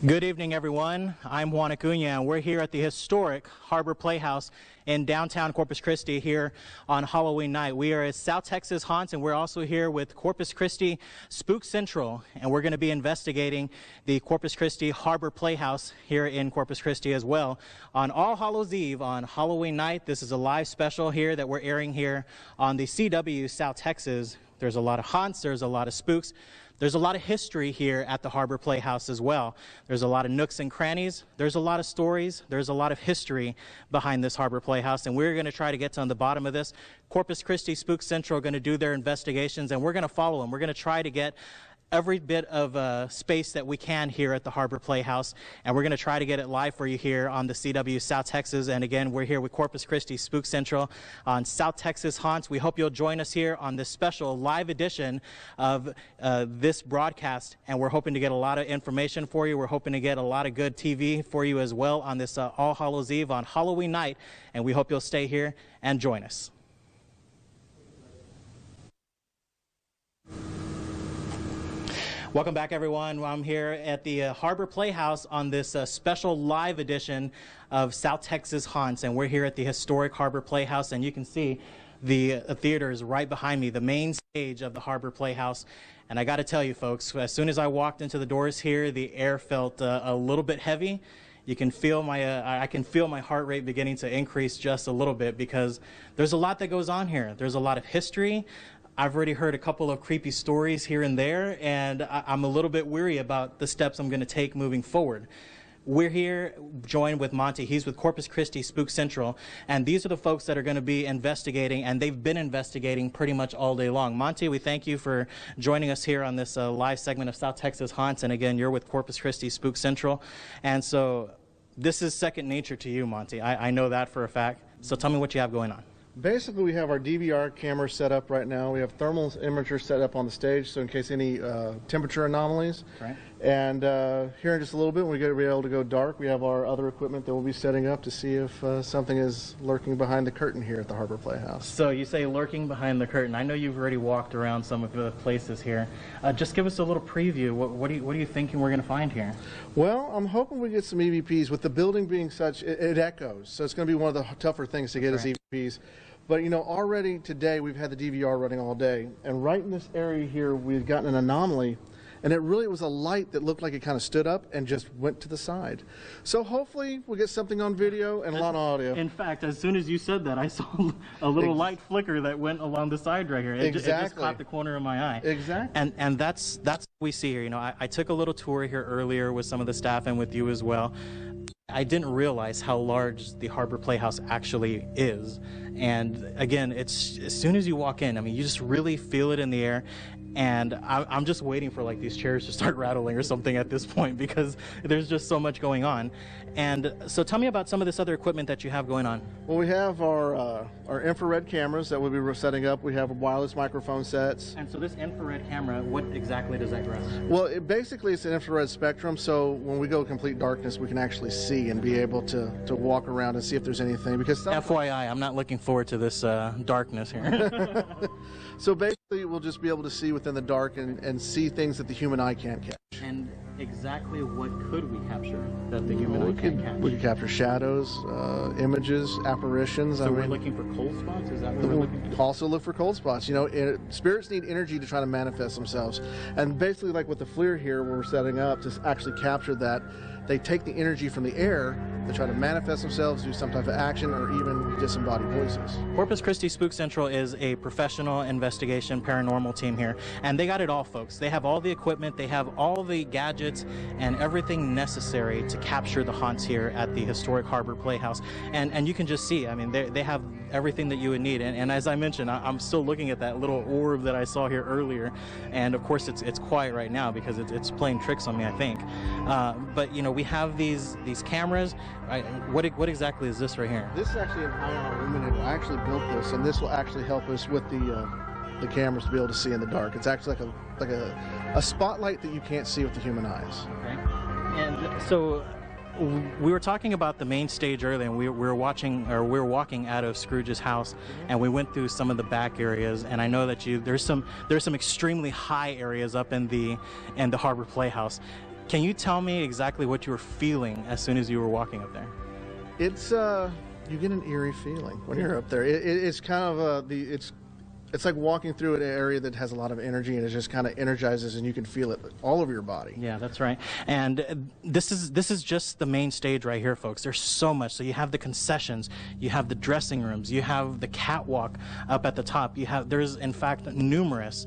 Good evening, everyone. I'm Juan Acuña, and we're here at the historic Harbor Playhouse in downtown Corpus Christi here on Halloween night. We are at South Texas Haunts, and we're also here with Corpus Christi Spook Central, and we're going to be investigating the Corpus Christi Harbor Playhouse here in Corpus Christi as well. On All Hallows Eve on Halloween night, this is a live special here that we're airing here on the CW South Texas. There's a lot of haunts, there's a lot of spooks. There's a lot of history here at the Harbor Playhouse as well. There's a lot of nooks and crannies. There's a lot of stories. There's a lot of history behind this Harbor Playhouse, and we're going to try to get to the bottom of this. Corpus Christi Spook Central are going to do their investigations, and we're going to follow them. We're going to try to get every bit of space that we can here at the Harbor Playhouse, and we're going to try to get it live for you here on the CW South Texas. And again, we're here with Corpus Christi Spook Central on South Texas Haunts. We hope you'll join us here on this special live edition of this broadcast, and we're hoping to get a lot of information for you. We're hoping to get a lot of good TV for you as well on this All Hallows Eve on Halloween night, and we hope you'll stay here and join us. Welcome back, everyone. I'm here at the Harbor Playhouse on this special live edition of South Texas Haunts, and we're here at the historic Harbor Playhouse, and you can see the theater is right behind me, the main stage of the Harbor Playhouse. And I got to tell you, folks, as soon as I walked into the doors here, the air felt a little bit heavy. You can feel I can feel my heart rate beginning to increase just a little bit, because there's a lot that goes on here. There's a lot of history. I've already heard a couple of creepy stories here and there, and I'm a little bit weary about the steps I'm going to take moving forward. We're here joined with Monty. He's with Corpus Christi Spook Central, and these are the folks that are going to be investigating, and they've been investigating pretty much all day long. Monty, we thank you for joining us here on this live segment of South Texas Haunts, and again, you're with Corpus Christi Spook Central, and so this is second nature to you, Monty. I know that for a fact, so tell me what you have going on. Basically, we have our DVR camera set up right now. We have thermal imager set up on the stage, so in case any temperature anomalies. Right. And here in just a little bit, when we get able to go dark, we have our other equipment that we'll be setting up to see if something is lurking behind the curtain here at the Harbor Playhouse. So you say lurking behind the curtain. I know you've already walked around some of the places here. Just give us a little preview. What are you thinking we're going to find here? Well, I'm hoping we get some EVPs. With the building being such, it echoes, so it's going to be one of the tougher things to get as EVPs. But, you know, already today we've had the DVR running all day, and right in this area here we've gotten an anomaly, and it really was a light that looked like it kind of stood up and just went to the side. So hopefully we'll get something on video and a lot of audio. In fact, as soon as you said that, I saw a little light flicker that went along the side right here. It just caught the corner of my eye. Exactly. And that's what we see here. You know, I took a little tour here earlier with some of the staff and with you as well. I didn't realize how large the Harbor Playhouse actually is. And again, it's as soon as you walk in, I mean, you just really feel it in the air. And I'm just waiting for like these chairs to start rattling or something at this point, because there's just so much going on. And so tell me about some of this other equipment that you have going on. Well, we have our infrared cameras that we'll be setting up. We have wireless microphone sets. And so this infrared camera, what exactly does that grasp? Well, basically it's an infrared spectrum, so when we go complete darkness, we can actually see and be able to walk around and see if there's anything. Because FYI, I'm not looking forward to this darkness here. So basically, we'll just be able to see within the dark and see things that the human eye can't catch. And exactly what could we capture that the human eye can't catch? We could capture shadows, images, apparitions. So we're looking for cold spots? Is that what we're looking for? Also look for cold spots. You know, spirits need energy to try to manifest themselves. And basically, like with the FLIR here, when we're setting up to actually capture that, they take the energy from the air to try to manifest themselves, do some type of action, or even disembodied voices. Corpus Christi Spook Central is a professional investigation paranormal team here, and they got it all, folks. They have all the equipment, they have all the gadgets, and everything necessary to capture the haunts here at the historic Harbor Playhouse. And you can just see, I mean, they have everything that you would need. And as I mentioned, I'm still looking at that little orb that I saw here earlier, and of course it's quiet right now because it's playing tricks on me, I think. But you know, we have these cameras. What exactly is this right here? This is actually an ion illuminator. I actually built this, and this will actually help us with the cameras to be able to see in the dark. It's actually like a spotlight that you can't see with the human eyes. Okay. And so we were talking about the main stage earlier, and we were walking out of Scrooge's house, and we went through some of the back areas, and I know that there's some extremely high areas up in the Harbor Playhouse. Can you tell me exactly what you were feeling as soon as you were walking up there? It's you get an eerie feeling when you're up there. It's kind of it's like walking through an area that has a lot of energy, and it just kind of energizes, and you can feel it all over your body. Yeah, that's right. And this is just the main stage right here, folks. There's so much. So you have the concessions, you have the dressing rooms, you have the catwalk up at the top. There's in fact numerous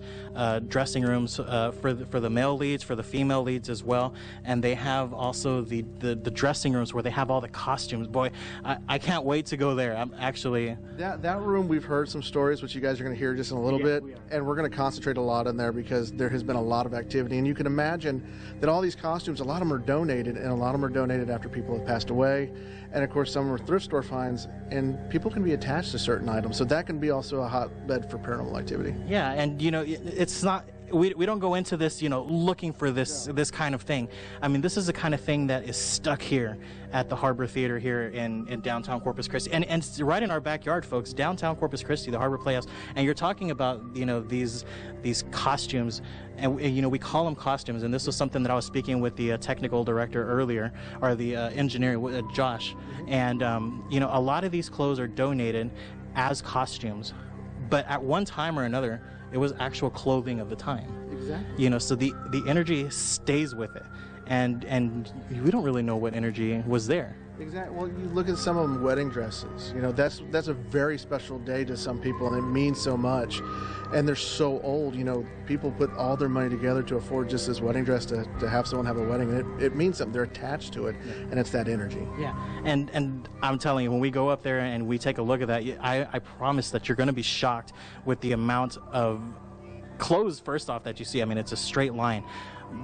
dressing rooms for the male leads, for the female leads as well. And they have also the dressing rooms where they have all the costumes. Boy, I can't wait to go there. I'm actually that room. We've heard some stories, which you guys are going to hear just in a little bit, and we're going to concentrate a lot in there because there has been a lot of activity, and you can imagine that all these costumes, a lot of them are donated, and a lot of them are donated after people have passed away, and of course some are thrift store finds, and people can be attached to certain items, so that can be also a hotbed for paranormal activity. Yeah, and it's not, we don't go into this, looking for this kind of thing. I mean, this is the kind of thing that is stuck here at the Harbor Theater here in downtown Corpus Christi, and it's right in our backyard, folks. Downtown Corpus Christi, the Harbor Playhouse, and you're talking about these costumes, and we call them costumes. And this was something that I was speaking with the technical director earlier, or the engineer, Josh, and a lot of these clothes are donated as costumes, but at one time or another, it was actual clothing of the time. Exactly. So the energy stays with it, and we don't really know what energy was there. Exactly. Well, you look at some of them wedding dresses. That's a very special day to some people, and it means so much. And they're so old. People put all their money together to afford just this wedding dress to have someone have a wedding, and it means something. They're attached to it, and it's that energy. Yeah. And I'm telling you, when we go up there and we take a look at that, I promise that you're going to be shocked with the amount of clothes, first off, that you see. I mean, it's a straight line.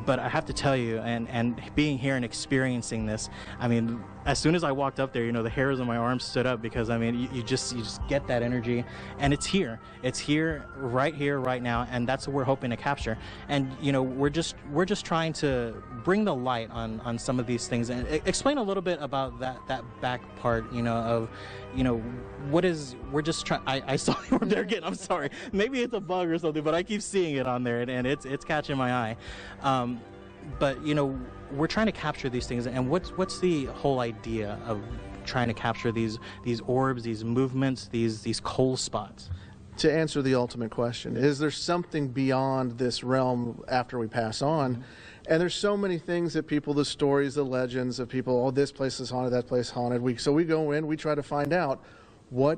But I have to tell you, and being here and experiencing this, I mean, as soon as I walked up there, the hairs on my arms stood up, because I mean, you just get that energy, and it's here right now, and that's what we're hoping to capture. And we're just trying to bring the light on some of these things, and explain a little bit about that back part, we're just trying. I saw you over there again. I'm sorry, maybe it's a bug or something, but I keep seeing it on there, and it's catching my eye. But we're trying to capture these things, and what's the whole idea of trying to capture these orbs, these movements, these cold spots? To answer the ultimate question, is there something beyond this realm after we pass on? And there's so many things that people, the stories, the legends of people, oh, this place is haunted, that place haunted. So we go in, we try to find out try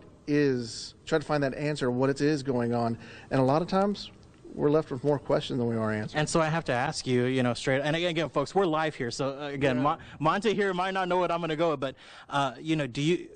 to find that answer, what it is going on. And a lot of times, we're left with more questions than we are answers. And so I have to ask you, straight. And again, folks, we're live here, so again, Monte here might not know what I'm going to go with, but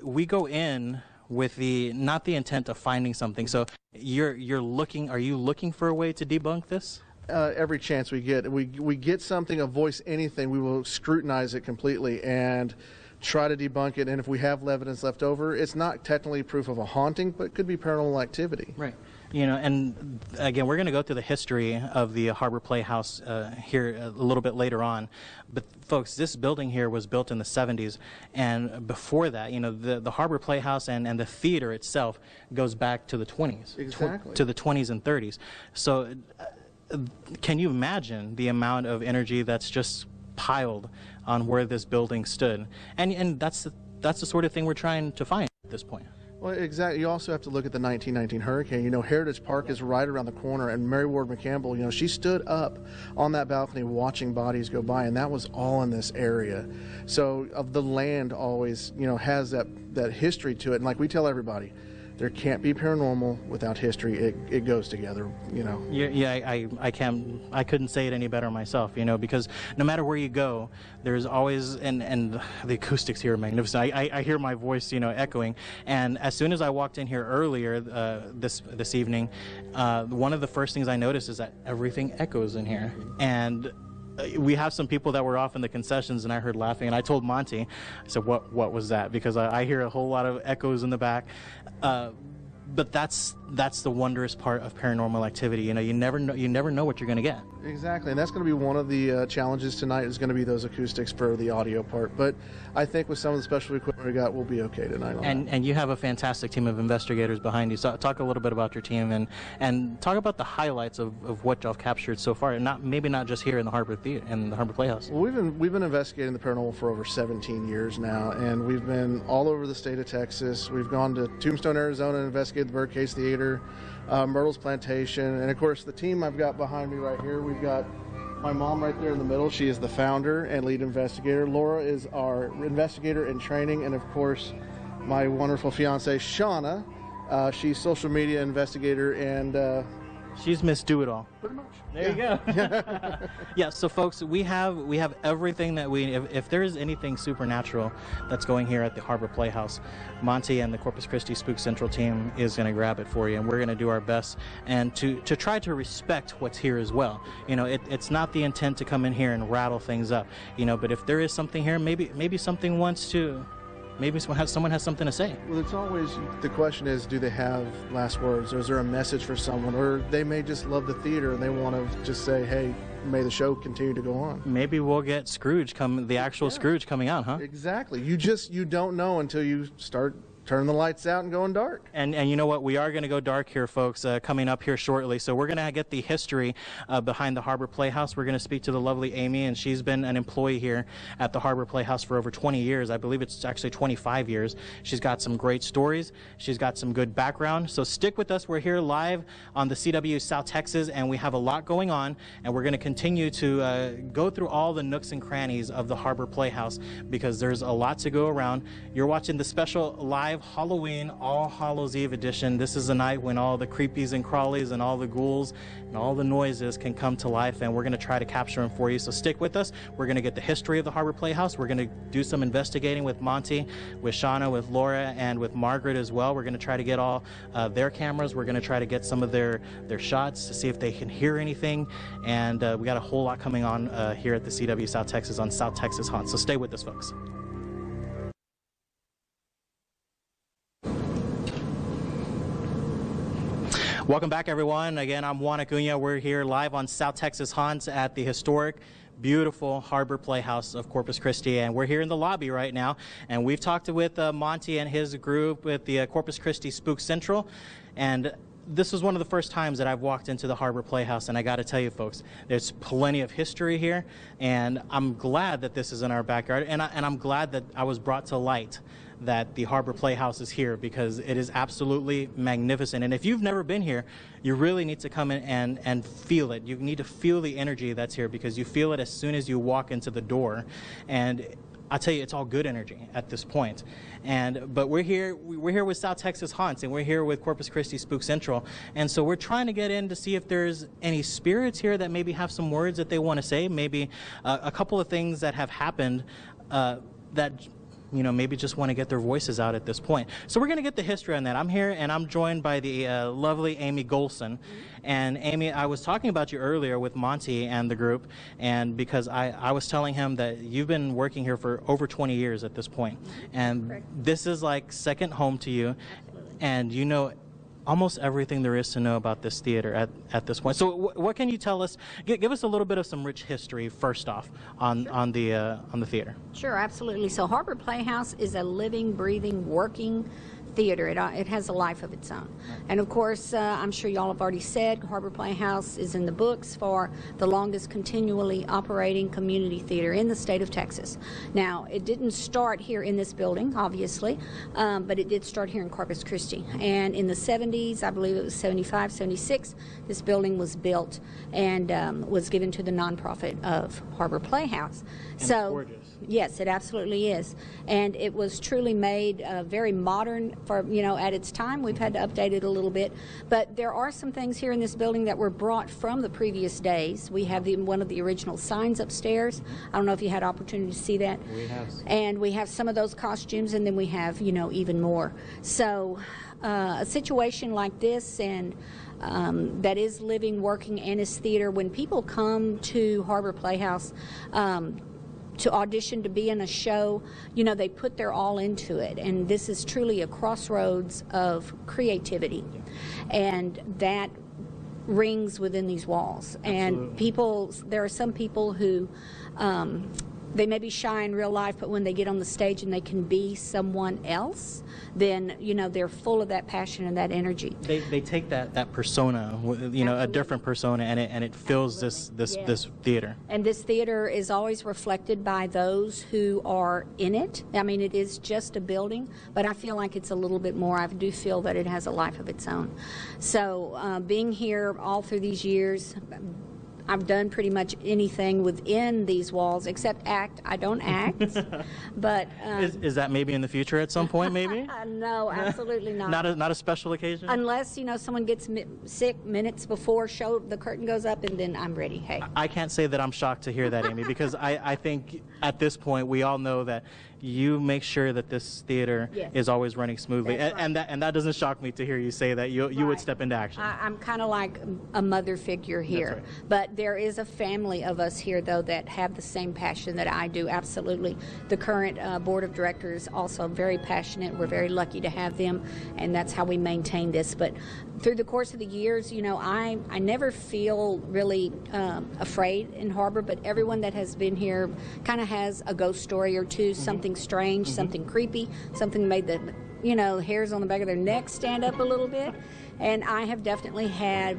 we go in with not the intent of finding something. So are you looking for a way to debunk this? Every chance we get, we get something, a voice, anything, we will scrutinize it completely and try to debunk it. And if we have evidence left over, it's not technically proof of a haunting, but it could be paranormal activity. Right. And again, we're going to go through the history of the Harbor Playhouse here a little bit later on. But folks, this building here was built in the 70s, and before that, the Harbor Playhouse and the theater itself goes back to the 20s. Exactly. To the 20s and 30s. So can you imagine the amount of energy that's just piled on where this building stood? And that's the sort of thing we're trying to find at this point. Well, exactly. You also have to look at the 1919 hurricane. Heritage Park is right around the corner, and Mary Ward McCampbell, she stood up on that balcony watching bodies go by, and that was all in this area. So the land always, has that history to it. And like we tell everybody, there can't be paranormal without history. It goes together, Yeah, I couldn't say it any better myself, because no matter where you go, there's always, and the acoustics here are magnificent. I hear my voice, echoing. And as soon as I walked in here earlier this evening, one of the first things I noticed is that everything echoes in here. And we have some people that were off in the concessions, and I heard laughing, and I told Monty, I said, what was that? Because I hear a whole lot of echoes in the back. but that's the wondrous part of paranormal activity. You know, you never know what you're going to get. Exactly, and that's going to be one of the challenges tonight, is going to be those acoustics for the audio part. But I think with some of the special equipment we got, we'll be okay tonight. And you have a fantastic team of investigators behind you. So talk a little bit about your team and talk about the highlights of what y'all have captured so far, and maybe not just here in the Harbor Theater and the Harbor Playhouse. Well, we've been investigating the paranormal for over 17 years now, and we've been all over the state of Texas. We've gone to Tombstone, Arizona, and investigated the Birdcage Theater, Myrtle's Plantation, and of course the team I've got behind me right here. We've got my mom right there in the middle. She is the founder and lead investigator. Laura is our investigator in training, and of course my wonderful fiance Shauna. She's social media investigator, and she's Miss Do-It-All. Pretty much. There you go. Yeah, so folks, we have everything that if there is anything supernatural that's going here at the Harbor Playhouse, Monty and the Corpus Christi Spook Central team is going to grab it for you, and we're going to do our best and to try to respect what's here as well. You know, it's not the intent to come in here and rattle things up, you know, but if there is something here, maybe something wants to. Maybe someone has something to say. Well, it's always, the question is, do they have last words, or is there a message for someone, or they may just love the theater and they want to just say, hey, may the show continue to go on. Maybe we'll get Scrooge Scrooge coming out, huh? Exactly. You don't know until you start turning the lights out and going dark. And you know what? We are going to go dark here, folks, coming up here shortly. So we're going to get the history behind the Harbor Playhouse. We're going to speak to the lovely Amy, and she's been an employee here at the Harbor Playhouse for over 20 years. I believe it's actually 25 years. She's got some great stories. She's got some good background. So stick with us. We're here live on the CW South Texas, and we have a lot going on, and we're going to continue to go through all the nooks and crannies of the Harbor Playhouse because there's a lot to go around. You're watching the special live Halloween All Hallows Eve edition. This is the night when all the creepies and crawlies and all the ghouls and all the noises can come to life, and we're going to try to capture them for you. So stick with us. We're going to get the history of the Harbor Playhouse. We're going to do some investigating with Monty, with Shauna, with Laura, and with Margaret as well. We're going to try to get all their cameras. We're going to try to get some of their shots to see if they can hear anything, and we got a whole lot coming on here at the CW South Texas on South Texas Haunts. So stay with us, folks. Welcome back, everyone. Again, I'm Juan Acuña. We're here live on South Texas Haunts at the historic, beautiful Harbor Playhouse of Corpus Christi, and we're here in the lobby right now. And we've talked with Monty and his group with the Corpus Christi Spook Central, and this was one of the first times that I've walked into the Harbor Playhouse, and I got to tell you, folks, there's plenty of history here, and I'm glad that this is in our backyard, and I'm glad that I was brought to light that the Harbor Playhouse is here because it is absolutely magnificent. And if you've never been here, you really need to come in and feel it. You need to feel the energy that's here because you feel it as soon as you walk into the door. And I tell you, it's all good energy at this point. But we're here with South Texas Haunts, and we're here with Corpus Christi Spook Central. And so we're trying to get in to see if there's any spirits here that maybe have some words that they want to say, maybe a couple of things that have happened that maybe just want to get their voices out at this point. So we're going to get the history on that. I'm here, and I'm joined by the lovely Amy Golson. And Amy, I was talking about you earlier with Monty and the group, and because I was telling him that you've been working here for over 20 years at this point. And correct. This is like second home to you. Absolutely. And you know almost everything there is to know about this theater at this point. So what can you tell us? Give us a little bit of some rich history first off on the theater. Sure, absolutely. So Harbor Playhouse is a living, breathing, working theater. It has a life of its own. And of course, I'm sure y'all have already said, Harbor Playhouse is in the books for the longest continually operating community theater in the state of Texas. Now, it didn't start here in this building, obviously, but it did start here in Corpus Christi. And in the 70s, I believe it was 75, 76, this building was built and was given to the nonprofit of Harbor Playhouse. And so, gorgeous. Yes, it absolutely is. And it was truly made very modern for, at its time. We've had to update it a little bit. But there are some things here in this building that were brought from the previous days. We have one of the original signs upstairs. I don't know if you had opportunity to see that. We have. And we have some of those costumes, and then we have, even more. So a situation like this, and that is living, working, and is theater, when people come to Harbor Playhouse, to audition to be in a show, you know, they put their all into it, and this is truly a crossroads of creativity, and that rings within these walls. And people, there are some people who they may be shy in real life, but when they get on the stage and they can be someone else, then, you know, they're full of that passion and that energy. They take that persona, you know, a different persona, and it fills this theater. And this theater is always reflected by those who are in it. I mean, it is just a building, but I feel like it's a little bit more. I do feel that it has a life of its own. So being here all through these years, I've done pretty much anything within these walls except act. I don't act, but is that maybe in the future at some point? Maybe. No, absolutely not. Not a special occasion. Unless, you know, someone gets sick minutes before the curtain goes up, and then I'm ready. Hey. I can't say that I'm shocked to hear that, Amy, because I think at this point we all know that you make sure that this theater is always running smoothly, and that doesn't shock me to hear you say that you would step into action. I'm kind of like a mother figure here, but there is a family of us here, though, that have the same passion that I do. Absolutely. The current board of directors also very passionate. We're very lucky to have them, and that's how we maintain this. But through the course of the years, you know, I never feel really afraid in Harbor, but everyone that has been here kind of has a ghost story or two, something strange, something creepy, something made the, you know, hairs on the back of their neck stand up a little bit. And I have definitely had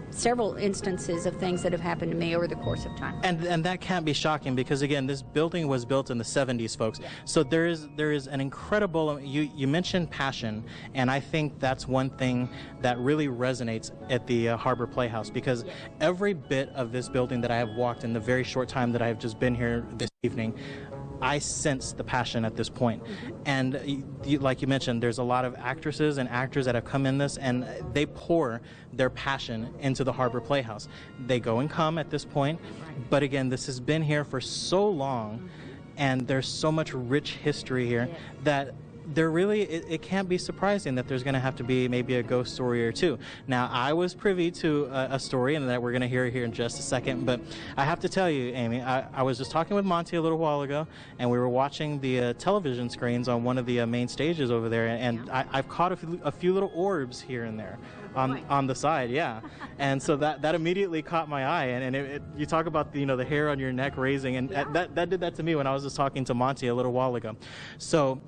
several instances of things that have happened to me over the course of time. And that can't be shocking, because again, this building was built in the 70s, folks. Yeah. So there is an incredible, you mentioned passion, and I think that's one thing that really resonates at the Harbor Playhouse, because every bit of this building that I have walked in the very short time that I have just been here this evening, I sense the passion at this point. And like you mentioned, there's a lot of actresses and actors that have come in this, and they pour their passion into the Harbor Playhouse. They go and come at this point, but again, this has been here for so long, and there's so much rich history here that there really, it can't be surprising that there's going to have to be maybe a ghost story or two. Now, I was privy to a story, and that we're going to hear here in just a second, but I have to tell you, Amy, I was just talking with Monty a little while ago, and we were watching the television screens on one of the main stages over there, and I've caught a few little orbs here and there on the side, and so that immediately caught my eye, and you talk about the hair on your neck raising, and that did that to me when I was just talking to Monty a little while ago. So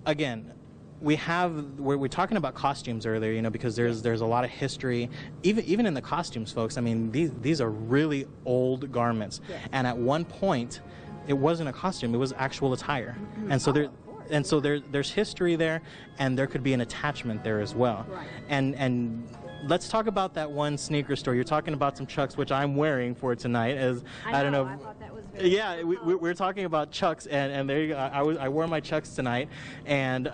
again, we're talking about costumes earlier, because there's a lot of history, even in the costumes, folks. I mean, these are really old garments, and at one point, it wasn't a costume; it was actual attire, and so there's history there, and there could be an attachment there as well, and. Let's talk about that one sneaker store. You're talking about some Chucks, which I'm wearing for tonight. I don't know. I thought that was very cool. We're talking about Chucks, and there you go. I wore my Chucks tonight, and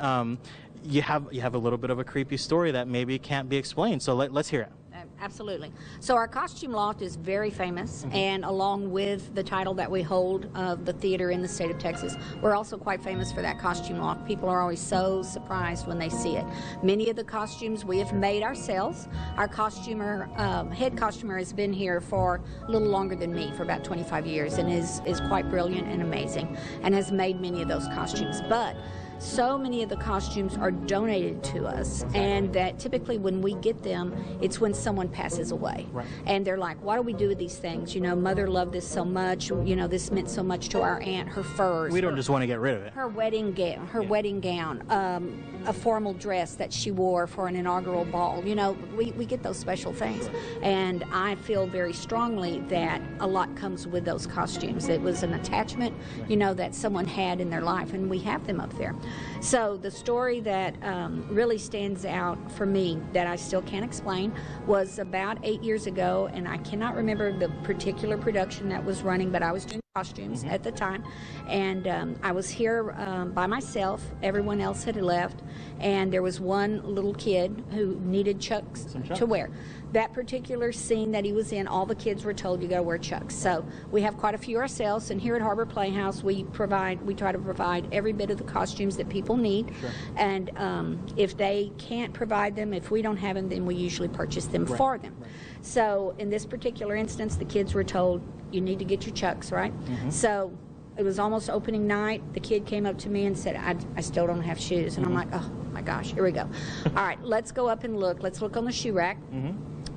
you have a little bit of a creepy story that maybe can't be explained. So let's hear it. Absolutely. So our costume loft is very famous, and along with the title that we hold of the theater in the state of Texas, we're also quite famous for that costume loft. People are always so surprised when they see it. Many of the costumes we have made ourselves. Our head costumer has been here for a little longer than me, for about 25 years, and is quite brilliant and amazing, and has made many of those costumes. But so many of the costumes are donated to us, and that typically when we get them, it's when someone passes away. And they're like, what do we do with these things? Mother loved this so much. This meant so much to our aunt, her furs. We don't just want to get rid of it. Her wedding gown, a formal dress that she wore for an inaugural ball. We get those special things. And I feel very strongly that a lot comes with those costumes. It was an attachment, that someone had in their life, and we have them up there. So the story that really stands out for me that I still can't explain was about 8 years ago, and I cannot remember the particular production that was running, but I was doing costumes at the time, and I was here by myself. Everyone else had left, and there was one little kid who needed Chucks to wear. That particular scene that he was in, all the kids were told you got to wear Chucks. So we have quite a few ourselves, and here at Harbor Playhouse we try to provide every bit of the costumes that people need. And if they can't provide them, if we don't have them, then we usually purchase them for them. So in this particular instance, the kids were told you need to get your Chucks, right? So it was almost opening night. The kid came up to me and said, I still don't have shoes. And I'm like, oh my gosh, here we go. All right, let's go up and look. Let's look on the shoe rack.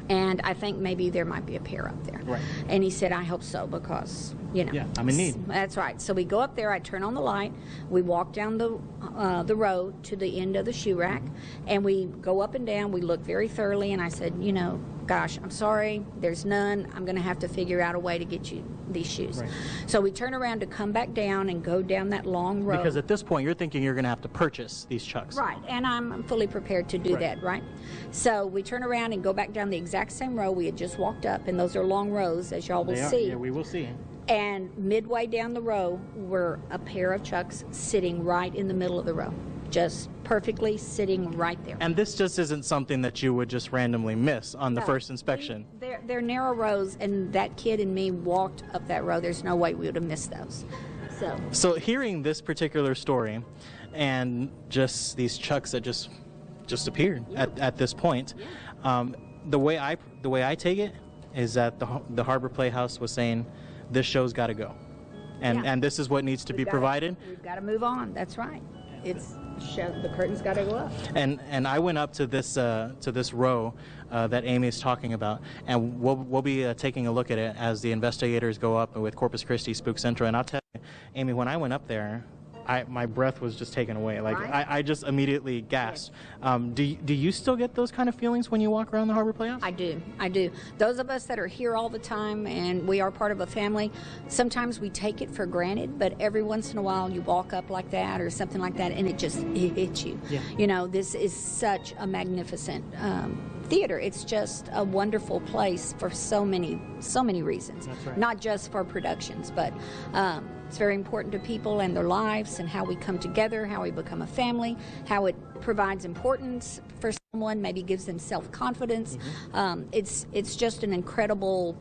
And I think maybe there might be a pair up there. Right. And he said, I hope so, because, you know. Yeah, I'm in need. That's right. So we go up there, I turn on the light, we walk down the road to the end of the shoe rack, and we go up and down, we look very thoroughly, and I said, you know, gosh, I'm sorry, there's none. I'm going to have to figure out a way to get you these shoes. Right. So we turn around to come back down and go down that long road. Because at this point, you're thinking you're going to have to purchase these Chucks. Right, and I'm fully prepared to do that, right? So we turn around and go back down the exact same row we had just walked up, and those are long rows, as y'all will see. Yeah, we will see. And midway down the row were a pair of Chucks sitting right in the middle of the row, just perfectly sitting right there. And this just isn't something that you would just randomly miss on the first inspection. They're narrow rows, and that kid and me walked up that row. There's no way we would have missed those. So hearing this particular story, and just these Chucks that just appeared at this point, the way I take it is that the Harbor Playhouse was saying, this show's got to go, and this is what needs to be provided. We've got to move on. That's right. The curtain's got to go up. And I went up to this row that Amy is talking about, and we'll be taking a look at it as the investigators go up with Corpus Christi Spook Central. And I'll tell you, Amy, when I went up there, my breath was just taken away. Like, right? I just immediately gasped. Do you still get those kind of feelings when you walk around the Harbor Playhouse? I do. Those of us that are here all the time and we are part of a family, sometimes we take it for granted, but every once in a while you walk up like that or something like that and it hits you. Yeah. You know, this is such a magnificent theater. It's just a wonderful place for so many reasons. That's right. Not just for productions, but it's very important to people and their lives and how we come together, how we become a family, how it provides importance for someone, maybe gives them self-confidence. It's just an incredible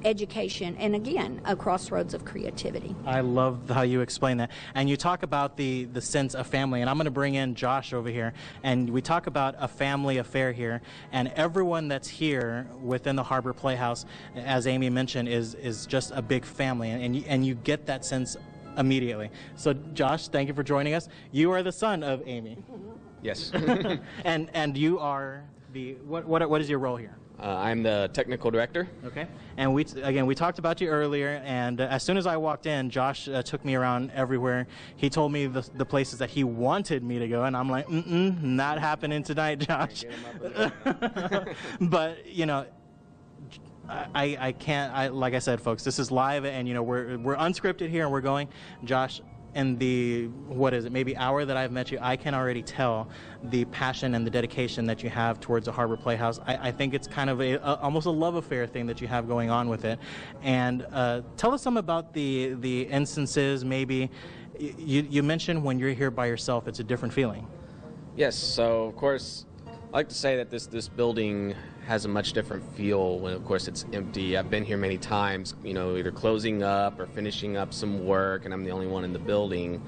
education, and again, a crossroads of creativity. I love how you explain that. And you talk about the sense of family, and I'm going to bring in Josh over here, and we talk about a family affair here, and everyone that's here within the Harbor Playhouse, as Amy mentioned, is just a big family, and you get that sense immediately. So Josh, thank you for joining us. You are the son of Amy. Yes. and you are what is your role here? I'm the technical director. Okay. And we talked about you earlier, and as soon as I walked in, Josh took me around everywhere. He told me the places that he wanted me to go, and I'm like, not happening tonight, Josh. But, you know, I can't, like I said, folks, this is live, and, you know, we're unscripted here, and we're going. Josh, in the, maybe hour that I've met you, I can already tell the passion and the dedication that you have towards the Harbor Playhouse. I think it's kind of almost a love affair thing that you have going on with it. And tell us some about the instances, maybe. You mentioned when you're here by yourself, it's a different feeling. Yes, so of course, I like to say that this building has a much different feel when, of course, it's empty. I've been here many times, you know, either closing up or finishing up some work, and I'm the only one in the building.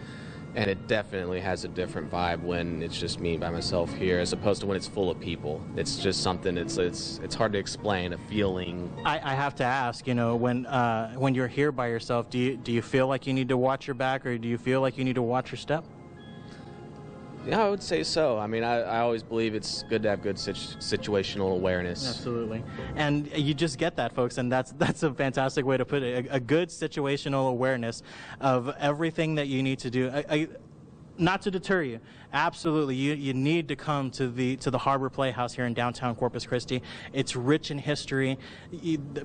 And it definitely has a different vibe when it's just me by myself here, as opposed to when it's full of people. It's just something. It's hard to explain, a feeling. I have to ask, you know, when you're here by yourself, do you feel like you need to watch your back, or do you feel like you need to watch your step? Yeah, I would say so. I mean, I always believe it's good to have good situational awareness. Absolutely. And you just get that, folks, and that's a fantastic way to put it. A good situational awareness of everything that you need to do. Not to deter you. Absolutely, you need to come to the Harbor Playhouse here in downtown Corpus Christi. It's rich in history.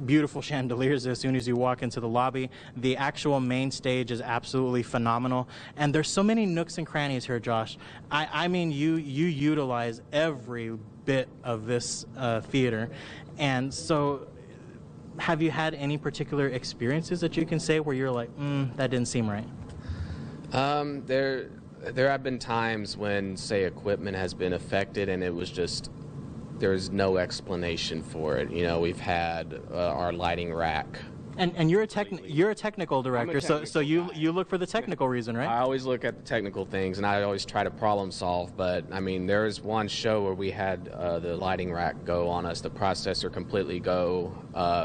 Beautiful chandeliers as soon as you walk into the lobby. The actual main stage is absolutely phenomenal, and there's so many nooks and crannies here, Josh. I mean, you utilize every bit of this theater, and so. Have you had any particular experiences that you can say where you're like, that didn't seem right? There have been times when, say, equipment has been affected and it was just, there's no explanation for it. You know, we've had our lighting rack. And you're a technical director, so you look for the technical reason, right? I always look at the technical things, and I always try to problem solve. But I mean, there was one show where we had the lighting rack go on us, the processor completely go.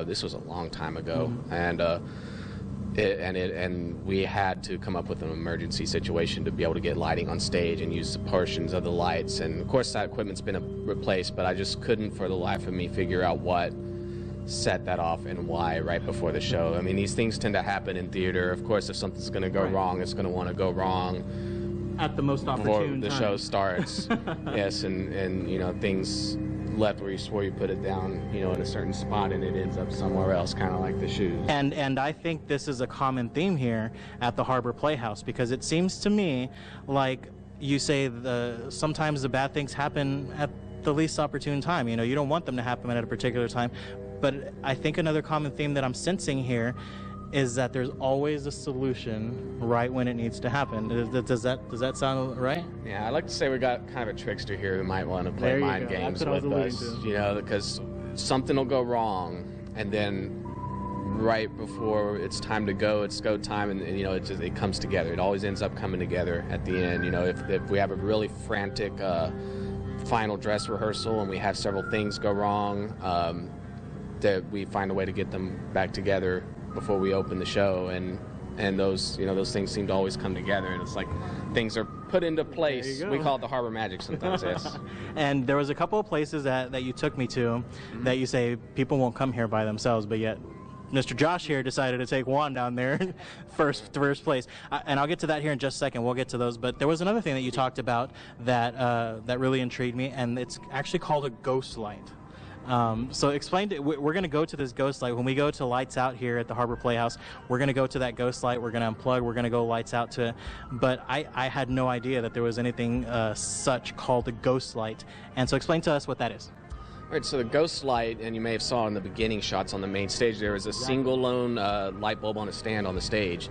This was a long time ago, and and we had to come up with an emergency situation to be able to get lighting on stage and use portions of the lights. And of course that equipment's been replaced, but I just couldn't for the life of me figure out what set that off and why right before the show. I mean, these things tend to happen in theater. Of course, if something's going to go wrong, it's going to want to go wrong at the most opportune before the show starts. Yes, and you know, things left where you swore you put it down, you know, in a certain spot, and it ends up somewhere else, kind of like the shoes. And I think this is a common theme here at the Harbor Playhouse, because it seems to me like you say sometimes the bad things happen at the least opportune time. You know, you don't want them to happen at a particular time, but I think another common theme that I'm sensing here is that there's always a solution right when it needs to happen. Does that sound right? Yeah, I like to say we got kind of a trickster here who might want to play mind games with us. You know, because something will go wrong, and then right before it's time to go, it's go time, and you know, it comes together. It always ends up coming together at the end. You know, if we have a really frantic final dress rehearsal and we have several things go wrong, that we find a way to get them back together before we open the show, and those things seem to always come together, and it's like things are put into place. We call it the Harbor Magic sometimes. Yes. And there was a couple of places that you took me to that you say people won't come here by themselves, but yet Mr. Josh here decided to take Juan down there first place. And I'll get to that here in just a second. We'll get to those. But there was another thing that you talked about that really intrigued me, and it's actually called a ghost light. So explain, we're going to go to this ghost light. When we go to Lights Out here at the Harbor Playhouse, we're going to go to that ghost light. We're going to unplug. We're going to go lights out to it. But I had no idea that there was anything such called a ghost light. And so explain to us what that is. All right, so the ghost light, and you may have saw in the beginning shots on the main stage, there is a single lone light bulb on a stand on the stage.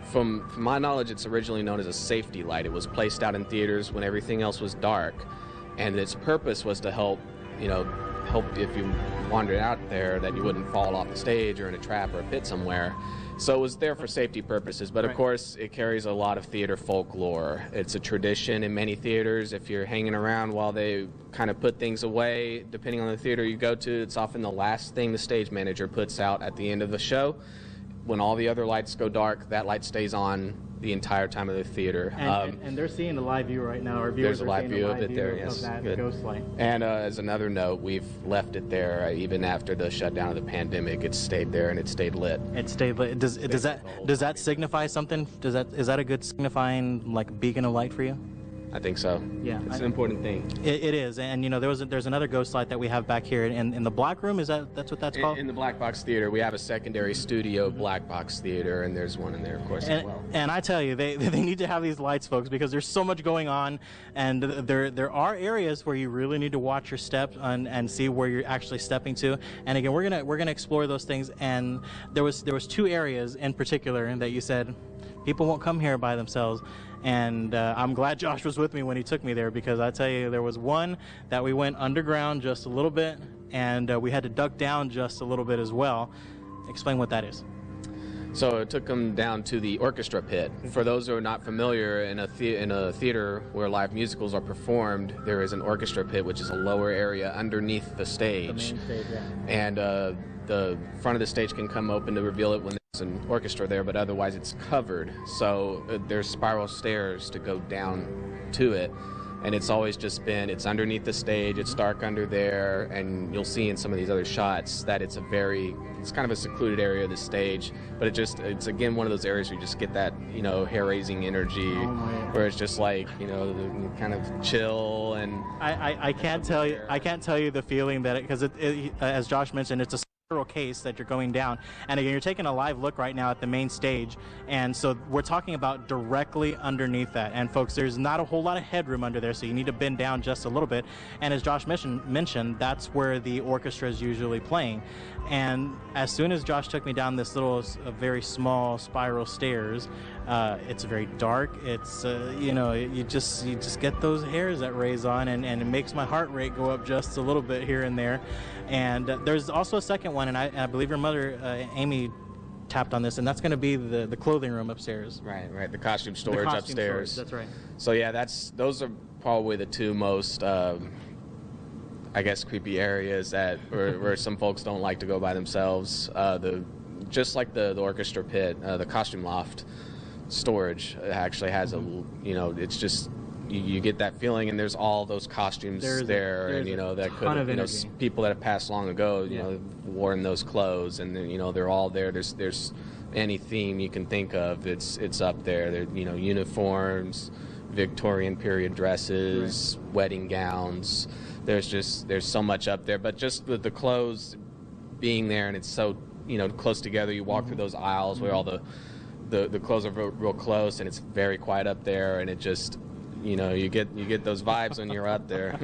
From my knowledge, it's originally known as a safety light. It was placed out in theaters when everything else was dark, and its purpose was to help if you wandered out there that you wouldn't fall off the stage or in a trap or a pit somewhere. So it was there for safety purposes, but of course it carries a lot of theater folklore. It's a tradition in many theaters. If you're hanging around while they kind of put things away, depending on the theater you go to, it's often the last thing the stage manager puts out at the end of the show. When all the other lights go dark, that light stays on the entire time of the theater. And they're seeing the live view right now. Our viewers there's a live view of it there, yes. Of that Good. ghost light. And as another note, we've left it there even after the shutdown of the pandemic. It stayed there and it stayed lit. It stayed lit. Does that signify something? Is that a good signifying like beacon of light for you? I think so. Yeah, it's an important thing. It is, and you know, there's another ghost light that we have back here in the black room. That's what that's called? In the black box theater, we have a secondary studio black box theater, and there's one in there, of course, as well. And I tell you, they need to have these lights, folks, because there's so much going on, and there are areas where you really need to watch your step and see where you're actually stepping to. And again, we're gonna explore those things. And there was two areas in particular that you said people won't come here by themselves. And I'm glad Josh was with me when he took me there, because I tell you, there was one that we went underground just a little bit, and we had to duck down just a little bit as well. Explain what that is. So it took them down to the orchestra pit. For those who are not familiar, in a theater where live musicals are performed, there is an orchestra pit, which is a lower area underneath the stage. The main stage, yeah. And the front of the stage can come open to reveal it when there's an orchestra there, but otherwise it's covered. So there's spiral stairs to go down to it. And it's always just been, it's underneath the stage, it's dark under there, and you'll see in some of these other shots that it's kind of a secluded area of the stage, but it's again one of those areas where you just get that, you know, hair-raising energy, where it's just like, you know, kind of chill. And I can't tell you the feeling that because as Josh mentioned, it's a case that you're going down, and again, you're taking a live look right now at the main stage, and so we're talking about directly underneath that. And folks, there's not a whole lot of headroom under there, so you need to bend down just a little bit. And as Josh mentioned, that's where the orchestra is usually playing. And as soon as Josh took me down this little very small spiral stairs, it's very dark. It's you just get those hairs that raise on, and it makes my heart rate go up just a little bit here and there. And there's also a second one, and I believe your mother, Amy, tapped on this, and that's going to be the clothing room upstairs. Right. The costume storage upstairs. Storage, that's right. So yeah, those are probably the two most, I guess, creepy areas where some folks don't like to go by themselves. just like the orchestra pit, the costume loft storage actually has a, you know, it's just, you get that feeling, and there's all those costumes there, and you know that could, you know, people that have passed long ago, you know, worn those clothes, and then, you know, they're all there. There's any theme you can think of, it's up there. There, you know, uniforms, Victorian period dresses, wedding gowns. There's so much up there, but just the clothes being there, and it's so, you know, close together. You walk through those aisles where all the clothes are real close, and it's very quiet up there, and it just, you know, you get those vibes when you're out there.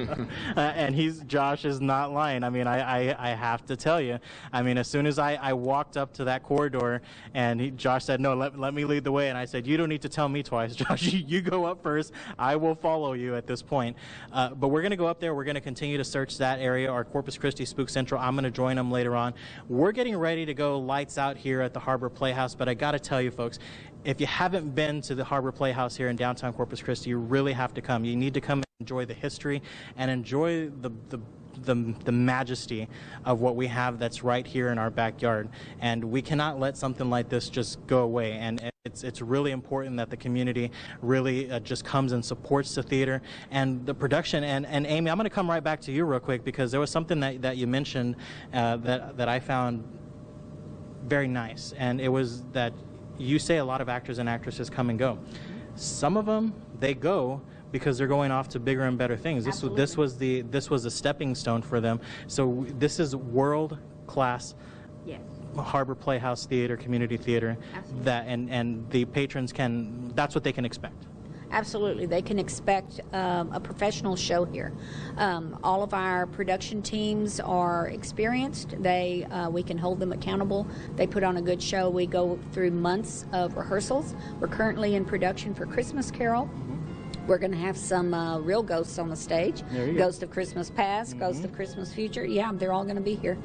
And Josh is not lying. I mean, I have to tell you. I mean, as soon as I walked up to that corridor, and Josh said, "No, let me lead the way," and I said, "You don't need to tell me twice, Josh. You go up first. I will follow you at this point." But we're going to go up there. We're going to continue to search that area, our Corpus Christi Spook Central. I'm going to join them later on. We're getting ready to go lights out here at the Harbor Playhouse, but I got to tell you, folks, if you haven't been to the Harbor Playhouse here in downtown Corpus Christi, you really have to come. You need to come and enjoy the history and enjoy the majesty of what we have that's right here in our backyard. And we cannot let something like this just go away. And it's really important that the community really just comes and supports the theater and the production. And Amy, I'm going to come right back to you real quick, because there was something that you mentioned that I found very nice, and it was that you say a lot of actors and actresses come and go. Some of them, they go because they're going off to bigger and better things. This was a stepping stone for them. So this is world class. Yes. Harbor Playhouse Theater, community theater. Absolutely. That and the patrons can. That's what they can expect. Absolutely. They can expect a professional show here. All of our production teams are experienced. We can hold them accountable. They put on a good show. We go through months of rehearsals. We're currently in production for Christmas Carol. We're going to have some real ghosts on the stage. Ghost of Christmas Past, Ghost of Christmas Future. Yeah, they're all going to be here.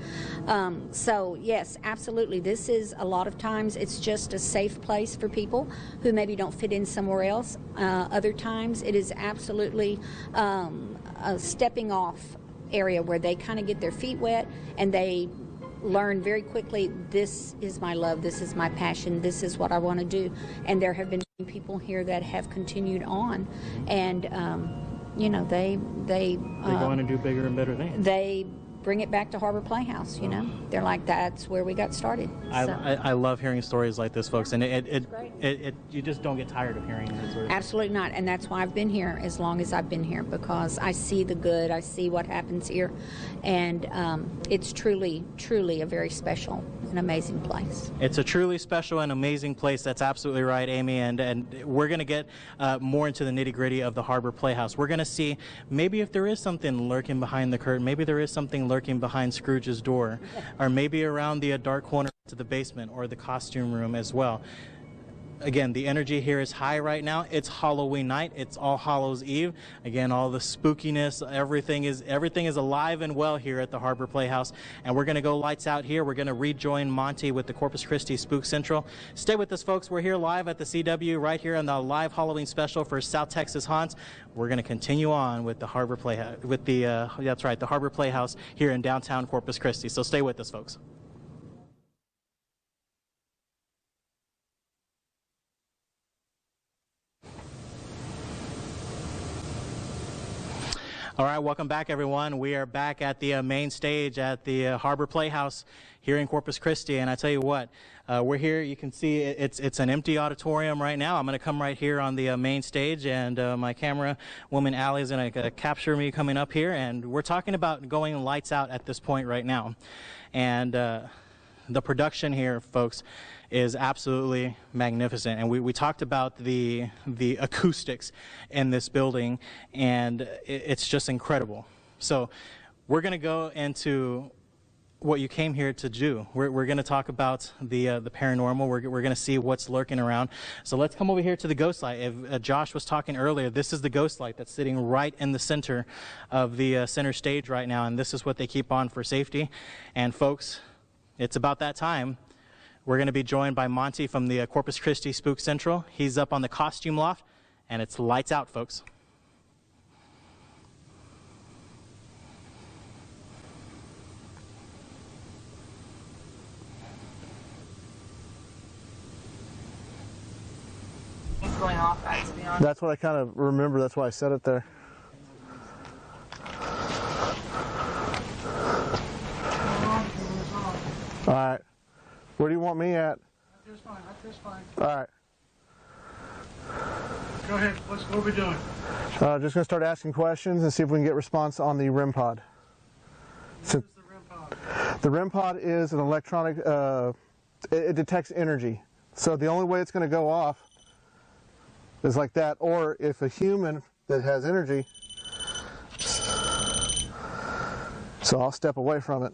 So, yes, absolutely. This is, a lot of times, it's just a safe place for people who maybe don't fit in somewhere else. Other times, it is absolutely a stepping off area where they kind of get their feet wet and they learn very quickly, this is my love, this is my passion, this is what I want to do. And there have been people here that have continued on, and you know, they go on and do bigger and better things. They bring it back to Harbor Playhouse. You know, they're like, that's where we got started. I love hearing stories like this, folks, and you just don't get tired of hearing it. Sort of. Absolutely not, and that's why I've been here as long as I've been here, because I see the good, I see what happens here, and it's truly a very special and amazing place. It's a truly special and amazing place. That's absolutely right, Amy, and we're going to get more into the nitty-gritty of the Harbor Playhouse. We're going to see maybe if there is something lurking behind the curtain, maybe there is something lurking behind Scrooge's door, or maybe around the dark corner to the basement or the costume room as well. Again, the energy here is high right now. It's Halloween night. It's All Hallows Eve. Again, all the spookiness, everything is alive and well here at the Harbor Playhouse. And we're going to go lights out here. We're going to rejoin Monty with the Corpus Christi Spook Central. Stay with us, folks. We're here live at the CW, right here on the live Halloween special for South Texas Haunts. We're going to continue on with the Harbor Playhouse, that's right, the Harbor Playhouse here in downtown Corpus Christi. So stay with us, folks. All right, welcome back, everyone. We are back at the main stage at the Harbor Playhouse here in Corpus Christi, and I tell you what, we're here. You can see it's an empty auditorium right now. I'm going to come right here on the main stage, and my camera woman Allie is going to capture me coming up here, and we're talking about going lights out at this point right now, and the production here, folks, is absolutely magnificent. And we talked about the acoustics in this building, and it's just incredible. So we're going to go into what you came here to do. We're going to talk about the paranormal. We're going to see what's lurking around. So let's come over here to the ghost light. If Josh was talking earlier, this is the ghost light that's sitting right in the center of the center stage right now, and this is what they keep on for safety. And folks, it's about that time. We're going to be joined by Monty from the Corpus Christi Spook Central. He's up on the costume loft, and it's lights out, folks. off at, to be honest. That's what I kind of remember. That's why I said it there. All right. Where do you want me at? That's fine. That's fine. All right. Go ahead. What are we doing? Just going to start asking questions and see if we can get response on the REM pod. What is the REM pod? The REM pod is an electronic, it detects energy. So the only way it's going to go off is like that, or if a human that has energy, so I'll step away from it.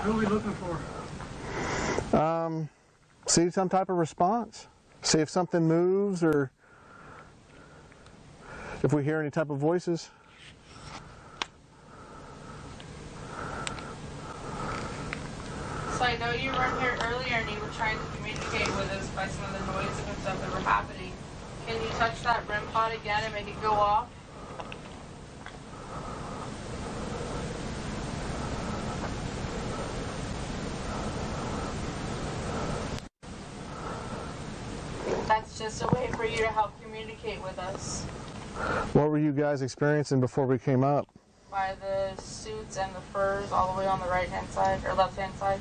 Who are we looking for? See some type of response. See if something moves or if we hear any type of voices. So I know you were here earlier and you were trying to communicate with us by some of the noises and stuff that were happening. Can you touch that REM pod again and make it go off? That's just a way for you to help communicate with us. What were you guys experiencing before we came up? By the suits and the furs all the way on the right hand side or left hand side.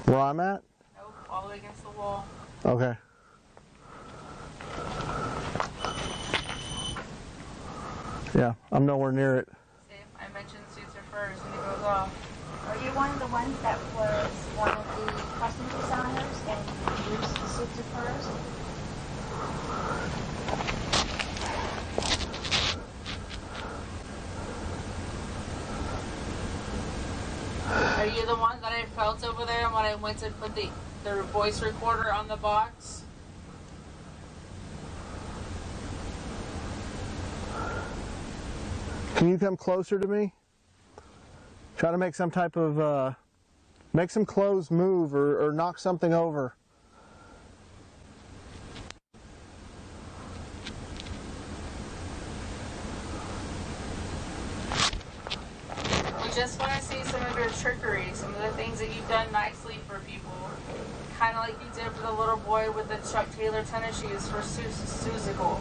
Where I'm at? Nope, all the way against the wall. Okay. Yeah, I'm nowhere near it. See, I mentioned suits or furs and it goes off. Are you one of the ones that was one of the costume designers and used the suits of furs? Are you the one that I felt over there when I went to put the voice recorder on the box? Can you come closer to me? Try to make some type of, make some clothes move or knock something over. I just want to see some of your trickery, some of the things that you've done nicely for people. Kind of like you did for the little boy with the Chuck Taylor tennis shoes for Susical.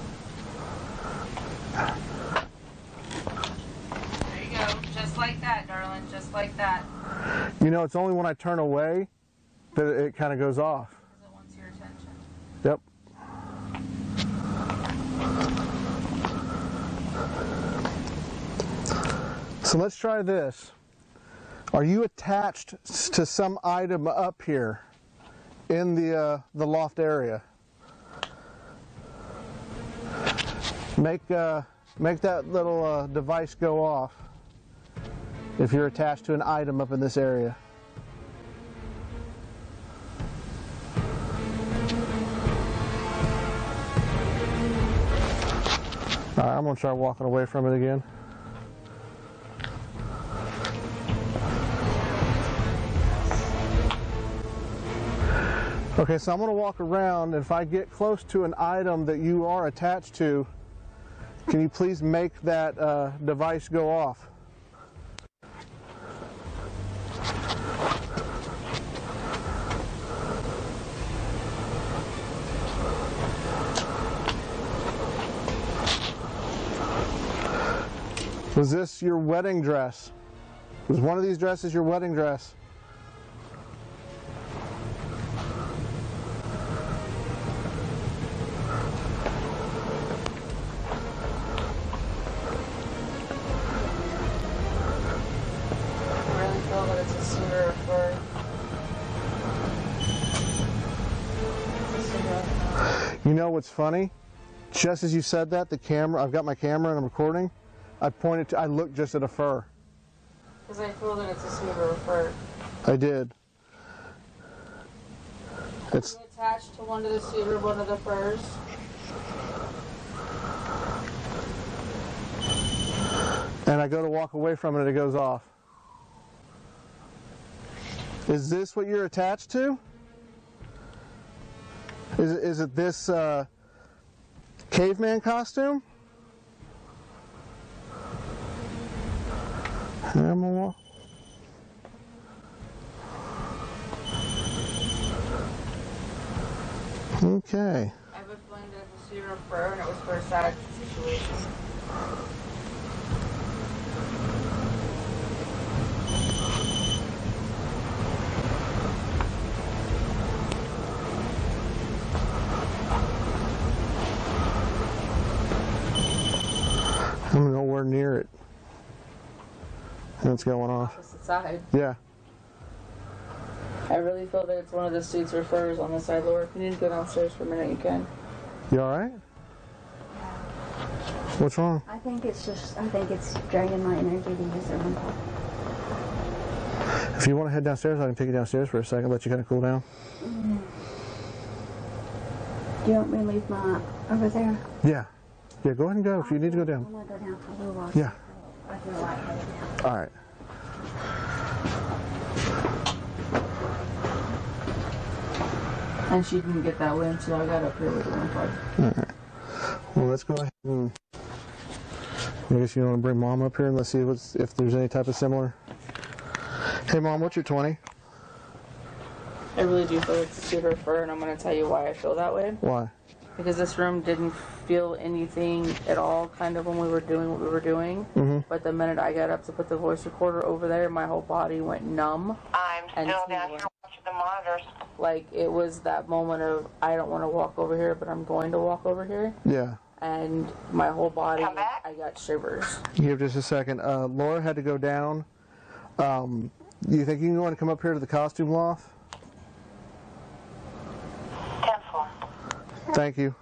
There you go. Just like that, darling. Just like that. You know, it's only when I turn away that it kind of goes off. Because it wants your attention. Yep. So let's try this. Are you attached to some item up here in the loft area? Make that little device go off if you're attached to an item up in this area. All right, I'm going to try walking away from it again. Okay, so I'm going to walk around, and if I get close to an item that you are attached to, can you please make that device go off? Was this your wedding dress? Was one of these dresses your wedding dress? You know what's funny? Just as you said that, the camera, I've got my camera and I'm recording, I looked just at a fur. Because I feel that it's a suit or a fur. I did. It's you attached to one of the suit or one of the furs? And I go to walk away from it and it goes off. Is this what you're attached to? Is it this caveman costume? Animal. Okay. I have a feeling that it's a cedar of fir, and it was for a sad situation. I'm nowhere near it. And it's going off. Opposite side. Yeah. I really feel that it's one of the cedar firs on the side, Laura. If you need to go downstairs for a minute, you can. You alright? What's wrong? I think it's draining my energy to use the room. If you want to head downstairs, I can take you downstairs for a second, let you kind of cool down. Do you want me to leave my over there? Yeah. Yeah, go ahead and go if you need to go down. I'm going to go down for a little while. Yeah. I feel lightheaded now. Alright. And she didn't get that wind, so I got up here with the wind pipe. Alright. Well, let's go ahead and... I guess you want to bring Mom up here and let's see if there's any type of similar... Hey Mom, what's your 20? I really do feel it's a cedar fir, and I'm going to tell you why I feel that way. Why? Because this room didn't feel anything at all, kind of when we were doing what we were doing. Mm-hmm. But the minute I got up to put the voice recorder over there, my whole body went numb. I'm and still down tingling. here watching the monitors. Like, it was that moment of, I don't want to walk over here, but I'm going to walk over here. Yeah. And my whole body, Come back? I got shivers. Give just a second. Laura had to go down. You think you want to come up here to the costume loft? 10th floor. Thank you.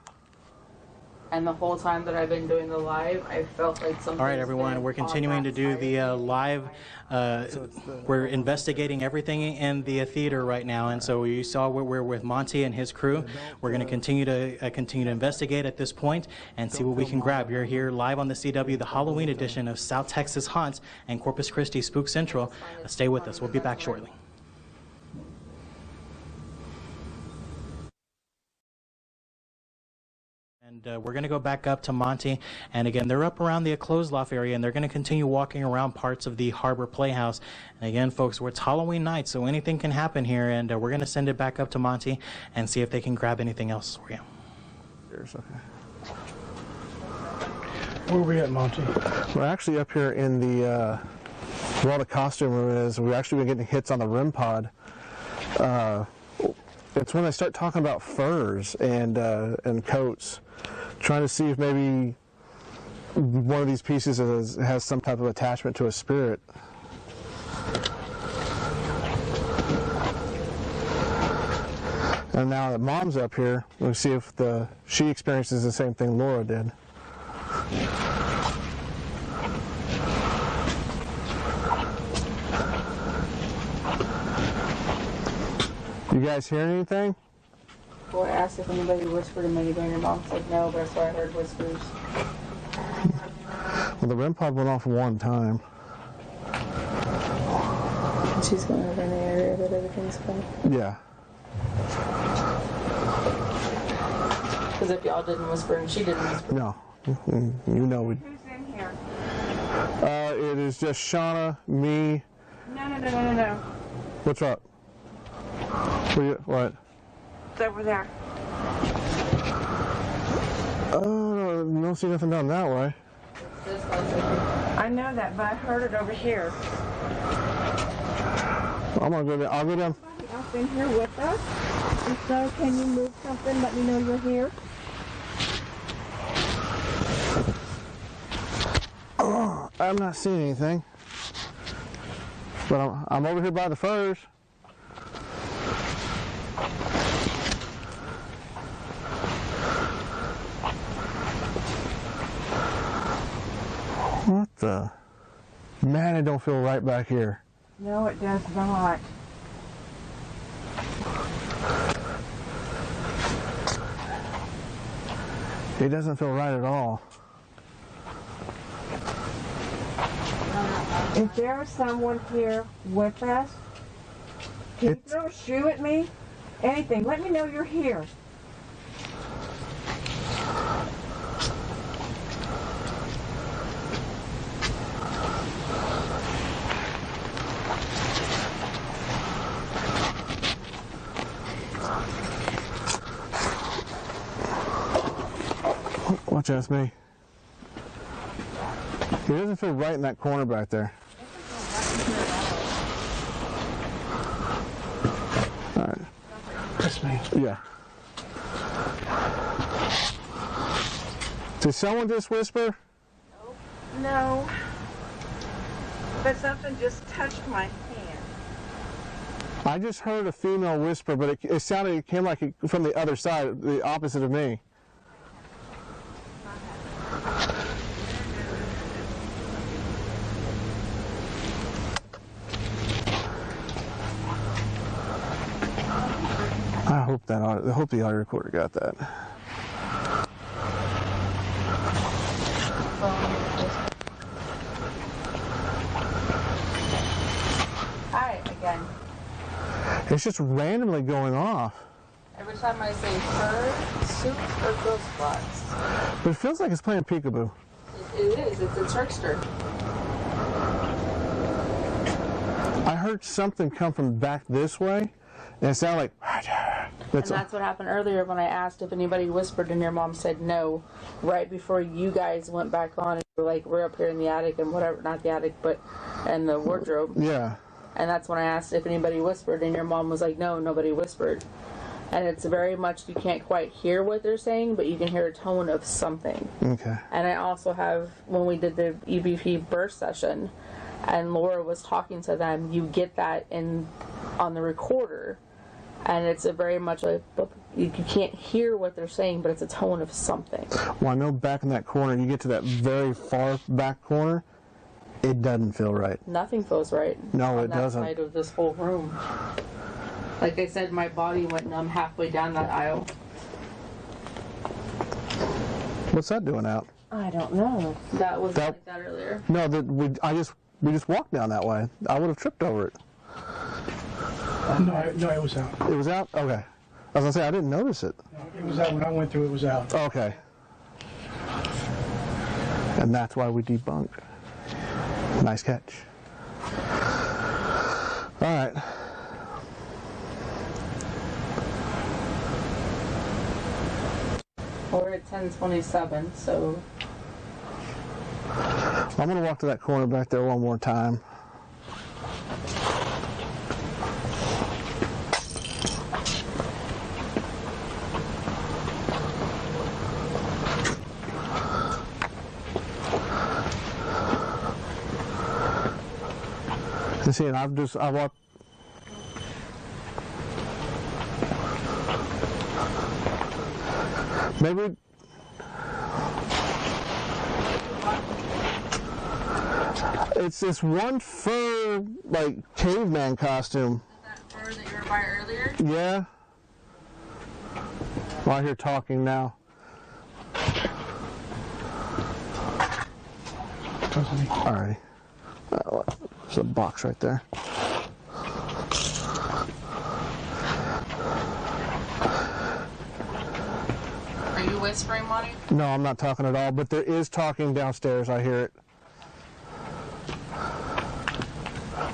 And the whole time that I've been doing the live, I felt like something. All right, everyone, we're continuing to do the live. We're investigating everything in the theater right now, and so you saw we're with Monty and his crew. We're going to continue to investigate at this point and see what we can grab. You're here live on the CW, the Halloween edition of South Texas Haunts and Corpus Christi Spook Central. Stay with us. We'll be back shortly. And we're going to go back up to Monty, and again, they're up around the closed loft area, and they're going to continue walking around parts of the Harbor Playhouse. And again, folks, it's Halloween night, so anything can happen here, and we're going to send it back up to Monty and see if they can grab anything else for you. There's okay. Where are we at, Monty? We're actually up here in the where all the costume room is. We've actually been getting hits on the REM pod. It's when they start talking about furs and coats, trying to see if maybe one of these pieces has some type of attachment to a spirit. And now that Mom's up here, we'll see if she experiences the same thing Laura did. You guys hear anything? Well, I asked if anybody whispered a minute ago, and your mom said no, but that's why I heard whispers. Well, the REM pod went off one time. And she's going over in the area that everything's going. Yeah. Because if y'all didn't whisper and she didn't whisper. No. You know we. Who's in here? It is just Shauna, me. No. What's up? What? It's over there. Don't see nothing down that way. I know that, but I heard it over here. I'm gonna go down. I'll go down. Somebody else in here with us? And so, can you move something? Let me know you're here. I'm not seeing anything. But I'm over here by the furs. What the? Man, it don't feel right back here. No, it does not. It doesn't feel right at all. If there is someone here with us, can you throw a shoe at me? Anything. Let me know you're here. Watch out, it's me. He doesn't feel right in that corner back there. All right. That's me. Yeah. Did someone just whisper? No. But something just touched my hand. I just heard a female whisper, but it sounded, it came like it, from the other side, the opposite of me. I hope the audio recorder got that. Hi again. It's just randomly going off. Every time I say fur, soup, or ghost spots. But it feels like it's playing peekaboo. It is. It's a trickster. I heard something come from back this way, and it sounded like... And that's what happened earlier when I asked if anybody whispered and your mom said no, right before you guys went back on and were like, we're up here in the attic and whatever, not the attic, but in the wardrobe. Yeah. And that's when I asked if anybody whispered and your mom was like, no, nobody whispered. And it's very much, you can't quite hear what they're saying, but you can hear a tone of something. Okay. And I also have, when we did the EVP burst session and Laura was talking to them, you get that on the recorder. And it's a very much like, you can't hear what they're saying, but it's a tone of something. Well, I know back in that corner, you get to that very far back corner, it doesn't feel right. Nothing feels right. No, it doesn't. On that side of this whole room. Like I said, my body went numb halfway down that aisle. What's that doing out? I don't know. That was like that earlier. No, we just walked down that way. I would have tripped over it. No, it was out. It was out? Okay. I was going to say, I didn't notice it. No, it was out when I went through. It was out. Okay. And that's why we debunk. Nice catch. All right. We're at 10:27, so... I'm going to walk to that corner back there one more time. You see, and I walked. Maybe. It's this one fur, like, caveman costume. That fur that you were by earlier? Yeah. Well, I hear talking now. All right. There's a box right there. Are you whispering, Monty? No, I'm not talking at all, but there is talking downstairs. I hear it.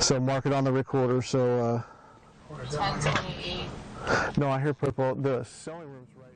So mark it on the recorder. So 10:28. no, I hear purple. The sewing room's right.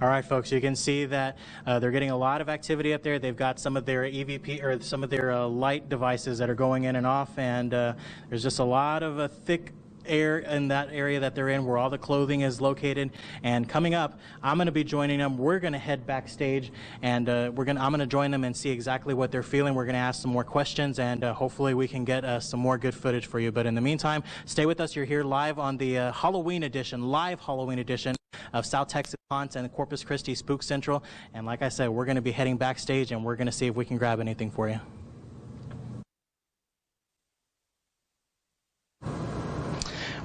All right, folks, you can see that they're getting a lot of activity up there. They've got some of their EVP or some of their light devices that are going in and off, and there's just a lot of thick air in that area that they're in where all the clothing is located. And coming up, I'm going to be joining them. We're going to head backstage, and I'm going to join them and see exactly what they're feeling. We're going to ask some more questions, and hopefully we can get some more good footage for you. But in the meantime, stay with us. You're here live on the live Halloween edition of South Texas Haunts and the Corpus Christi Spook Central. And like I said, we're going to be heading backstage, and we're going to see if we can grab anything for you.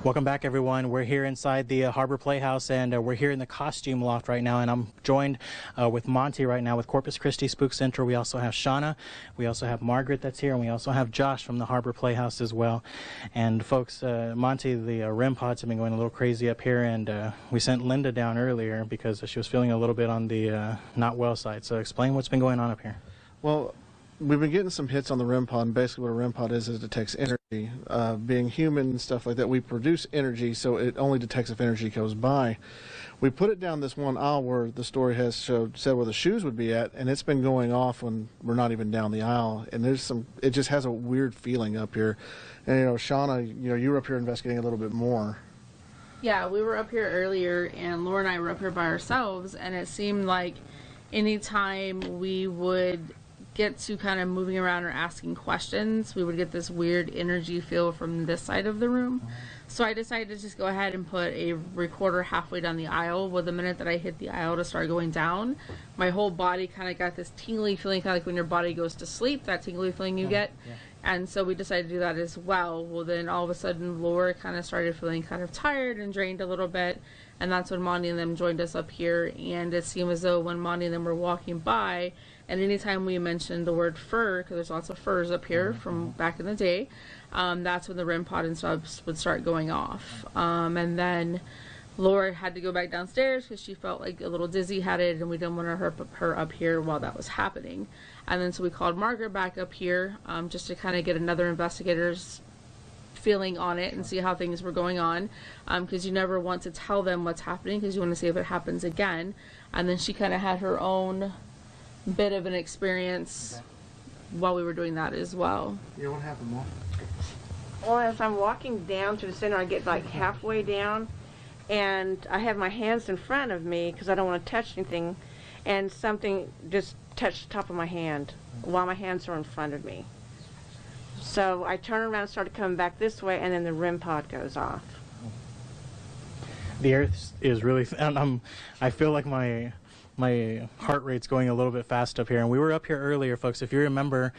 Welcome back, everyone. We're here inside the Harbor Playhouse, and we're here in the costume loft right now, and I'm joined with Monty right now with Corpus Christi Spook Central. We also have Shauna, we also have Margaret that's here, and we also have Josh from the Harbor Playhouse as well. And folks, Monty, the REM pods have been going a little crazy up here, and we sent Linda down earlier because she was feeling a little bit on the not well side. So explain what's been going on up here. Well, we've been getting some hits on the REM pod, and basically what a REM pod is it detects energy. Being human and stuff like that, we produce energy, so it only detects if energy goes by. We put it down this one aisle where the story has said where the shoes would be at, and it's been going off when we're not even down the aisle. And it just has a weird feeling up here. And Shauna, you were up here investigating a little bit more. Yeah, we were up here earlier, and Laura and I were up here by ourselves, and it seemed like anytime we would get to kind of moving around or asking questions, we would get this weird energy feel from this side of the room. So I decided to just go ahead and put a recorder halfway down the aisle. Well, the minute that I hit the aisle to start going down, my whole body kind of got this tingly feeling, kind of like when your body goes to sleep, that tingly feeling you get. Yeah. And so we decided to do that as well. Well, then all of a sudden, Laura kind of started feeling kind of tired and drained a little bit. And that's when Monty and them joined us up here. And it seemed as though when Monty and them were walking by, and anytime we mentioned the word fur, because there's lots of furs up here from back in the day, that's when the REM pod and stuff would start going off. And then Laura had to go back downstairs because she felt like a little dizzy-headed, and we didn't want to hurt her up here while that was happening. And then so we called Margaret back up here just to kind of get another investigator's feeling on it and see how things were going on, because you never want to tell them what's happening because you want to see if it happens again. And then she kind of had her own bit of an experience while we were doing that as well. Yeah, what happened, Mom? Well, as I'm walking down to the center, I get like halfway down, and I have my hands in front of me because I don't want to touch anything, and something just touched the top of my hand while my hands are in front of me. So I turn around and started coming back this way, and then the REM pod goes off. The earth is really, I feel like my heart rate's going a little bit fast up here. And we were up here earlier, folks. If you remember,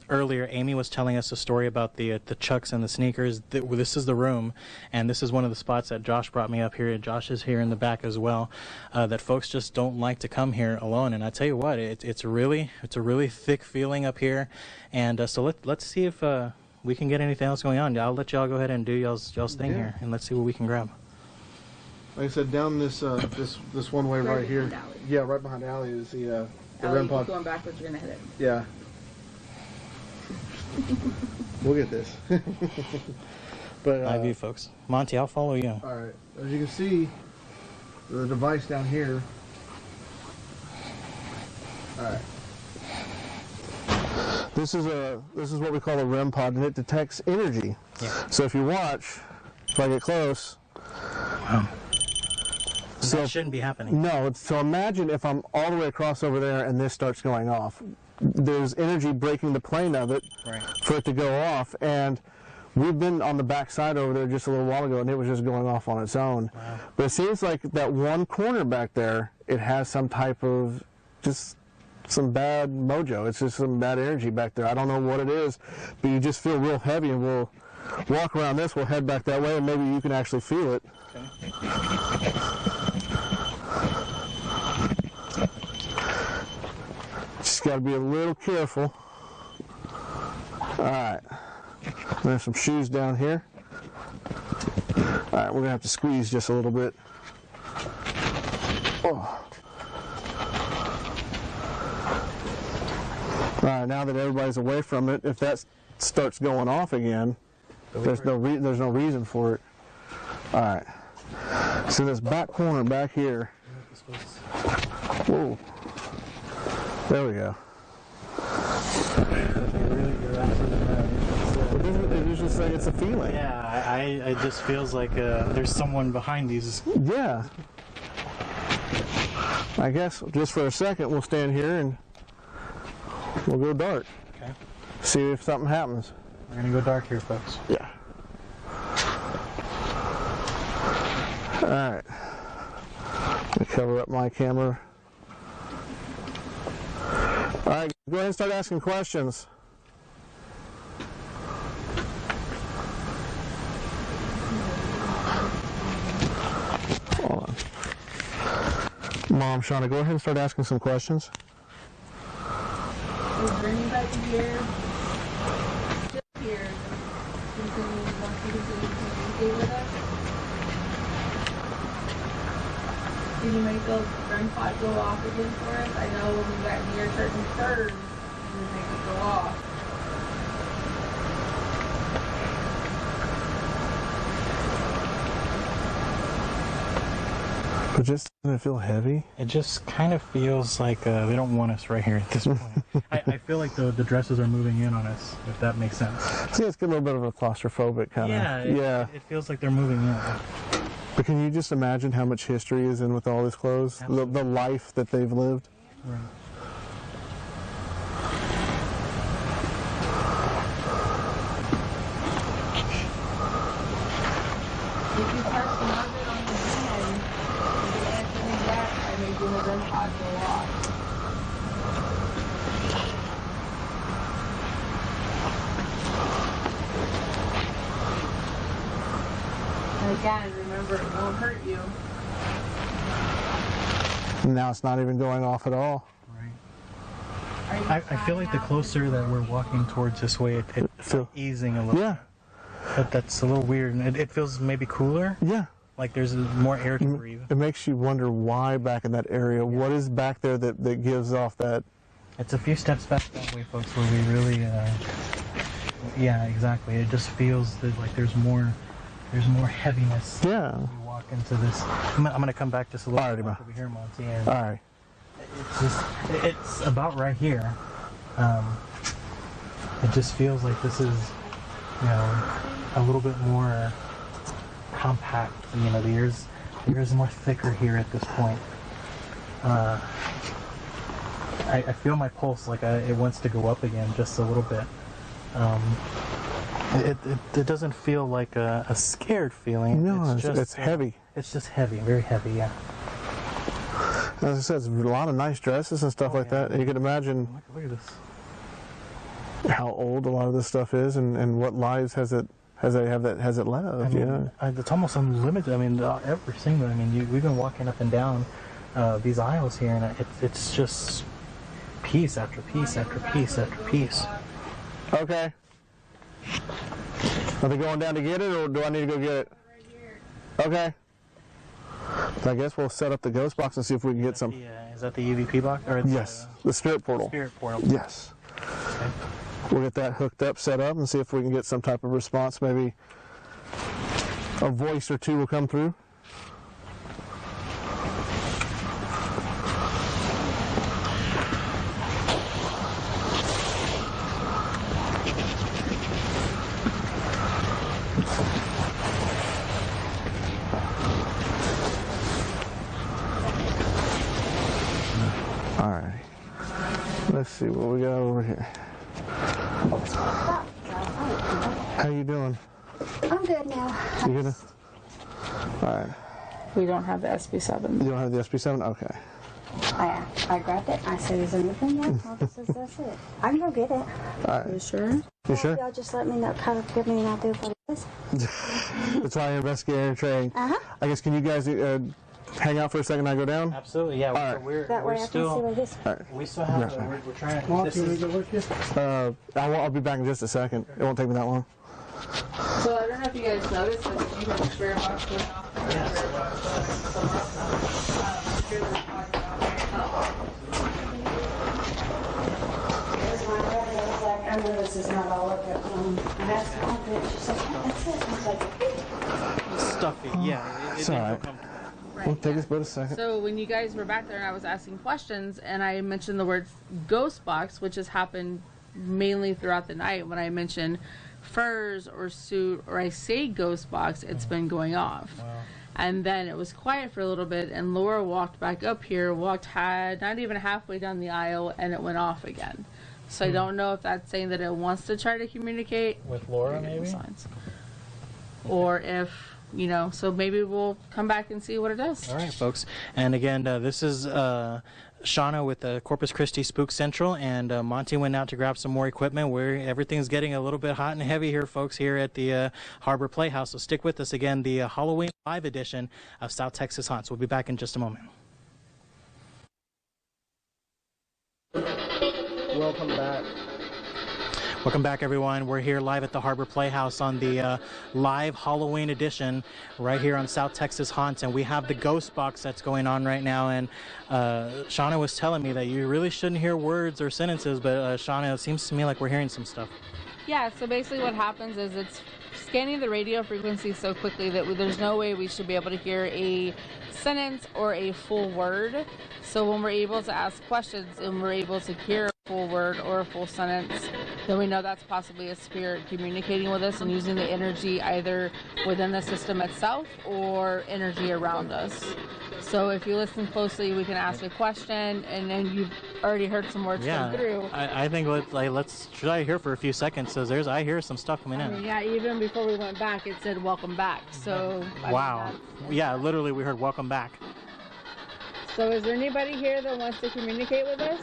earlier Amy was telling us a story about the Chucks and the sneakers. This is the room, and this is one of the spots that Josh brought me up here. And Josh is here in the back as well. That folks just don't like to come here alone. And I tell you what, it's a really thick feeling up here. And so let's see if we can get anything else going on. I'll let y'all go ahead and do y'all's thing here, and let's see what we can grab. Like I said, down this this one way right here. Yeah, right behind the alley is the REM pod. Going backwards, you're gonna hit it. Yeah. We'll get this. But IV, folks. Monty, I'll follow you. All right. As you can see, the device down here. All right. This is what we call a REM pod, and it detects energy. Yeah. So if you watch, if I get close. Wow. So that shouldn't be happening. No. So imagine if I'm all the way across over there and this starts going off. There's energy breaking the plane of it for it to go off. And we've been on the back side over there just a little while ago, and it was just going off on its own. Wow. But it seems like that one corner back there, it has some type of just some bad mojo. It's just some bad energy back there. I don't know what it is, but you just feel real heavy, and we'll walk around this. We'll head back that way, and maybe you can actually feel it. Okay. Just got to be a little careful. All right. There's some shoes down here. All right, we're going to have to squeeze just a little bit. Oh. All right, now that everybody's away from it, if that starts going off again, there's no reason for it. All right. So this back corner back here. Whoa. There we go. It's just like it's a feeling. Yeah, it just feels like there's someone behind these. Yeah. I guess just for a second we'll stand here and we'll go dark. Okay. See if something happens. We're gonna go dark here, folks. Yeah. All right. Let me cover up my camera. All right, go ahead and start asking questions. Hold on. Mom, Shauna, go ahead and start asking some questions. Is there anybody here? Just here. Want you to communicate with us? Can you make those REM pod go off again for us? I know when we got near certain curves, and then make it go off. But just doesn't it feel heavy? It just kind of feels like they don't want us right here at this point. I feel like the dresses are moving in on us, if that makes sense. See, it's a little bit of a claustrophobic kind of. Yeah, it feels like they're moving in. But can you just imagine how much history is in with all these clothes? The life that they've lived? Right. If you press the marker on the hand, you can answer me back by making the REM pod go off. And again, remember, it won't hurt you. Now it's not even going off at all. I feel like the closer that we're walking towards this way, it's easing a little. Yeah. But that's a little weird. And it feels maybe cooler. Yeah. Like there's more air to breathe. It makes you wonder why back in that area. Yeah. What is back there that gives off that? It's a few steps back that way, folks, where we really, yeah, exactly. It just feels that like there's more heaviness. Yeah. As we walk into this. I'm going to come back just a little bit over here, Monty. And all right. It's about right here. It just feels like this is, you know, a little bit more compact. You know, the ears more thicker here at this point. I feel my pulse like it wants to go up again just a little bit. It doesn't feel like a scared feeling. No, it's heavy. It's just heavy, very heavy, yeah. As I said, there's a lot of nice dresses and stuff like that. You can imagine look at this. How old a lot of this stuff is, and what lives has it lived. I mean, it's almost unlimited. I mean, every single. I mean, we've been walking up and down these aisles here, and it's just piece after piece after piece after piece. Okay. Are they going down to get it, or do I need to go get it? Okay. So I guess we'll set up the ghost box and see if we can get some. Is that the EVP box? Or yes, the spirit portal. Spirit portal. Yes. Okay. We'll get that hooked up, set up, and see if we can get some type of response. Maybe a voice or two will come through. All right. Let's see what we got over here. How you doing? I'm good now. You good? All right. We don't have the SB7. You don't have the SB7? Okay. I grabbed it. I said, is there anything else? Mom says, that's it. I can go get it. All right. You sure? You sure? Y'all just let me know, kind of give me an idea of what it is. That's why I investigator training. Uh-huh. I guess, can you guys hang out for a second and I go down? Absolutely, yeah. All right. We're that way still, I can see what it is. All right. We still have, we're trying. Mark, you want to go with you? I'll be back in just a second. It won't take me that long. So I don't know if you guys noticed, but if you have a spirit box going off, I know this is not all of it. I asked her, she said, that's it. I was like, stuffy, yeah. It's all right. We'll take us but a second. So when you guys were back there and I was asking questions and I mentioned the word ghost box, which has happened mainly throughout the night, when I mention furs or suit or I say ghost box, it's been going off. Wow. And then it was quiet for a little bit and Laura walked back up here, not even halfway down the aisle, and it went off again. So I don't know if that's saying that it wants to try to communicate with Laura, maybe? Signs. Or if, you know, so maybe we'll come back and see what it does. All right, folks. And again, this is Shauna with the Corpus Christi Spook Central, and Monty went out to grab some more equipment. Everything's getting a little bit hot and heavy here, folks, here at the Harbor Playhouse. So stick with us again, the Halloween live edition of South Texas Haunts. We'll be back in just a moment. Welcome back. Welcome back, everyone. We're here live at the Harbor Playhouse on the live Halloween edition right here on South Texas Haunts, and we have the ghost box that's going on right now. And Shauna was telling me that you really shouldn't hear words or sentences, but Shauna, it seems to me like we're hearing some stuff. Yeah, so basically what happens is it's scanning the radio frequency so quickly that there's no way we should be able to hear a sentence or a full word. So when we're able to ask questions and we're able to hear a full word or a full sentence, then we know that's possibly a spirit communicating with us and using the energy either within the system itself or energy around us. So if you listen closely, we can ask a question, and then you've already heard some words come through. I think let's try here for a few seconds. So I hear some stuff coming in. Yeah, even before we went back, it said welcome back. So wow. Yeah, literally we heard welcome back. So is there anybody here that wants to communicate with us?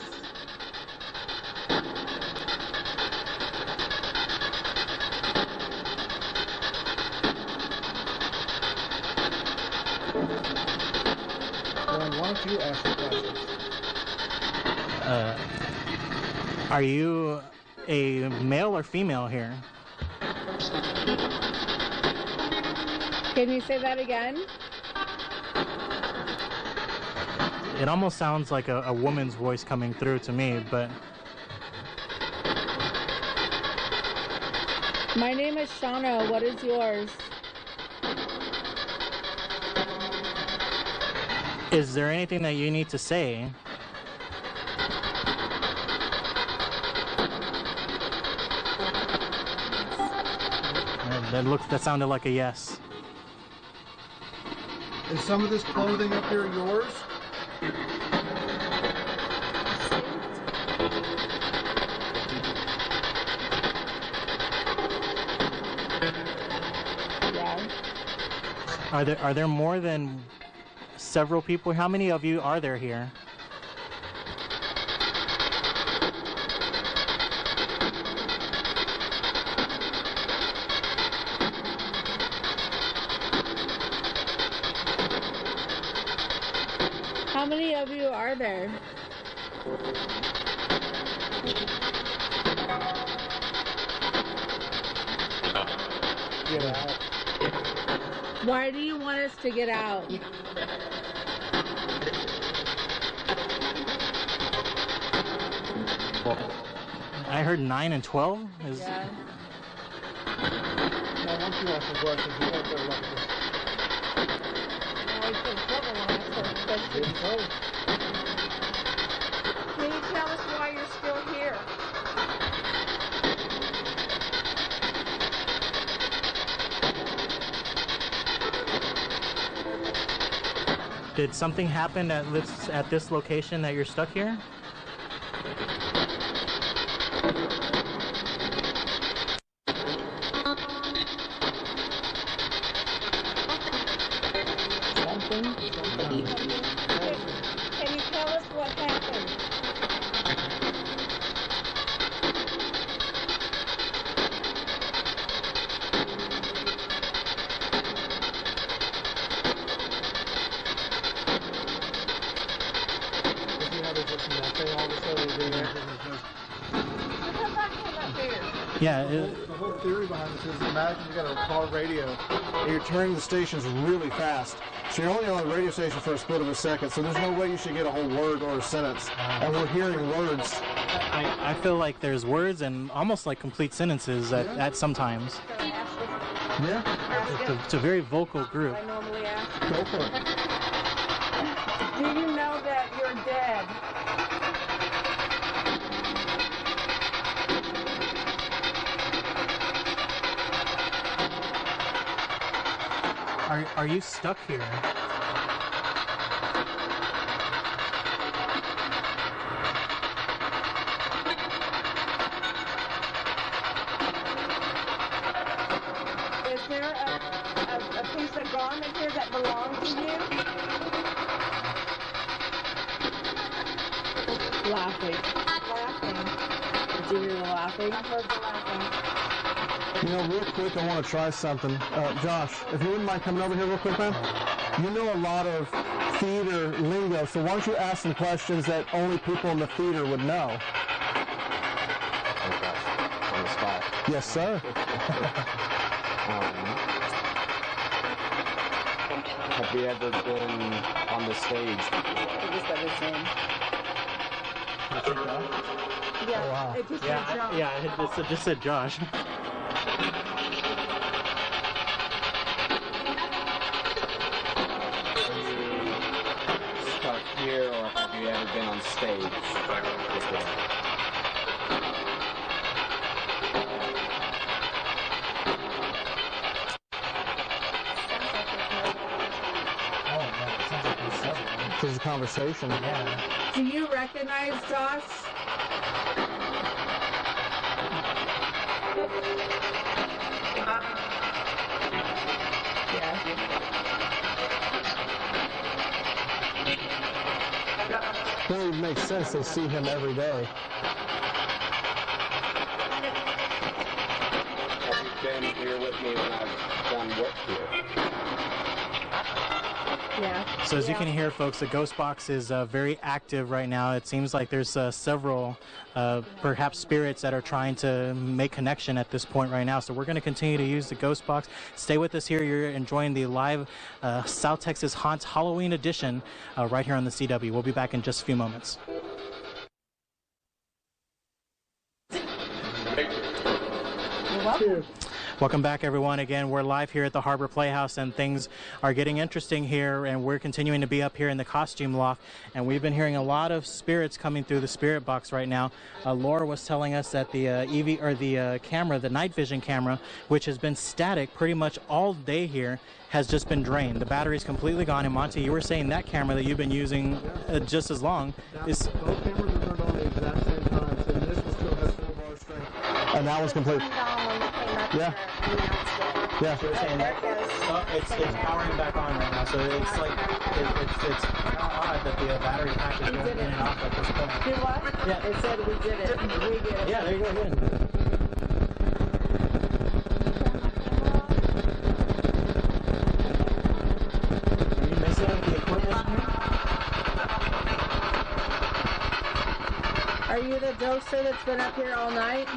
Why don't you ask the questions? Are you a male or female here? Can you say that again? It almost sounds like a woman's voice coming through to me, but... My name is Shauna. What is yours? Is there anything that you need to say? That sounded like a yes. Is some of this clothing up here yours? Yeah. Are there more than several people? How many of you are there here? How many of you are there? Get out. Why do you want us to get out? I heard 9 and 12. Yeah. Now, once you ask some questions, you won't go like this. Didn't tell you. Can you tell us why you're still here? Did something happen at this location that you're stuck here? Can you tell us what happened? Yeah. The whole theory behind this is imagine you got a car radio and you're turning the stations really fast. So you're only on the radio station for a split of a second, so there's no way you should get a whole word or a sentence. And we're hearing words. I feel like there's words and almost like complete sentences at sometimes. Yeah. It's a very vocal group. I normally ask. Go for it. Do you know that you're dead? Are you stuck here? Is there a piece of garment here that belongs to you? Laughing. Laughing. Did you hear the laughing? I heard the laughing. You know, real quick, I want to try something. Josh, if you wouldn't mind coming over here real quick, man. You know a lot of theater lingo, so why don't you ask some questions that only people in the theater would know? Oh gosh. Yes, sir. Have you ever been on the stage? Yeah, wow. it just said John. It just said Josh. Stuck here, or have you ever been on stage before? There's a conversation. Yeah. Do you recognize Josh? That would make sense. They see him every day. Have you been here with me when I've done work here? Yeah. So as you can hear, folks, the ghost box is very active right now. It seems like there's several, perhaps spirits that are trying to make connection at this point right now. So we're going to continue to use the ghost box. Stay with us here. You're enjoying the live South Texas Haunts Halloween edition right here on the CW. We'll be back in just a few moments. You're welcome. Welcome back, everyone. Again, we're live here at the Harbor Playhouse, and things are getting interesting here, and we're continuing to be up here in the costume loft, and we've been hearing a lot of spirits coming through the spirit box right now. Laura was telling us that the the camera, the night vision camera, which has been static pretty much all day here, has just been drained. The battery's completely gone. And Monty, you were saying that camera that you've been using just as long is... Both cameras are turned on at the exact same time, so this one still has 4 bar strength. And that was complete. Yeah. Yeah. So you're saying that it's powering back on right now. So it's like it's odd that the battery pack is going in and off at this point. Did what? Yeah. It said we did it. We did it. Yeah, there you go. Good. Are you messing with the equipment here? Are you the ghoster that's been up here all night?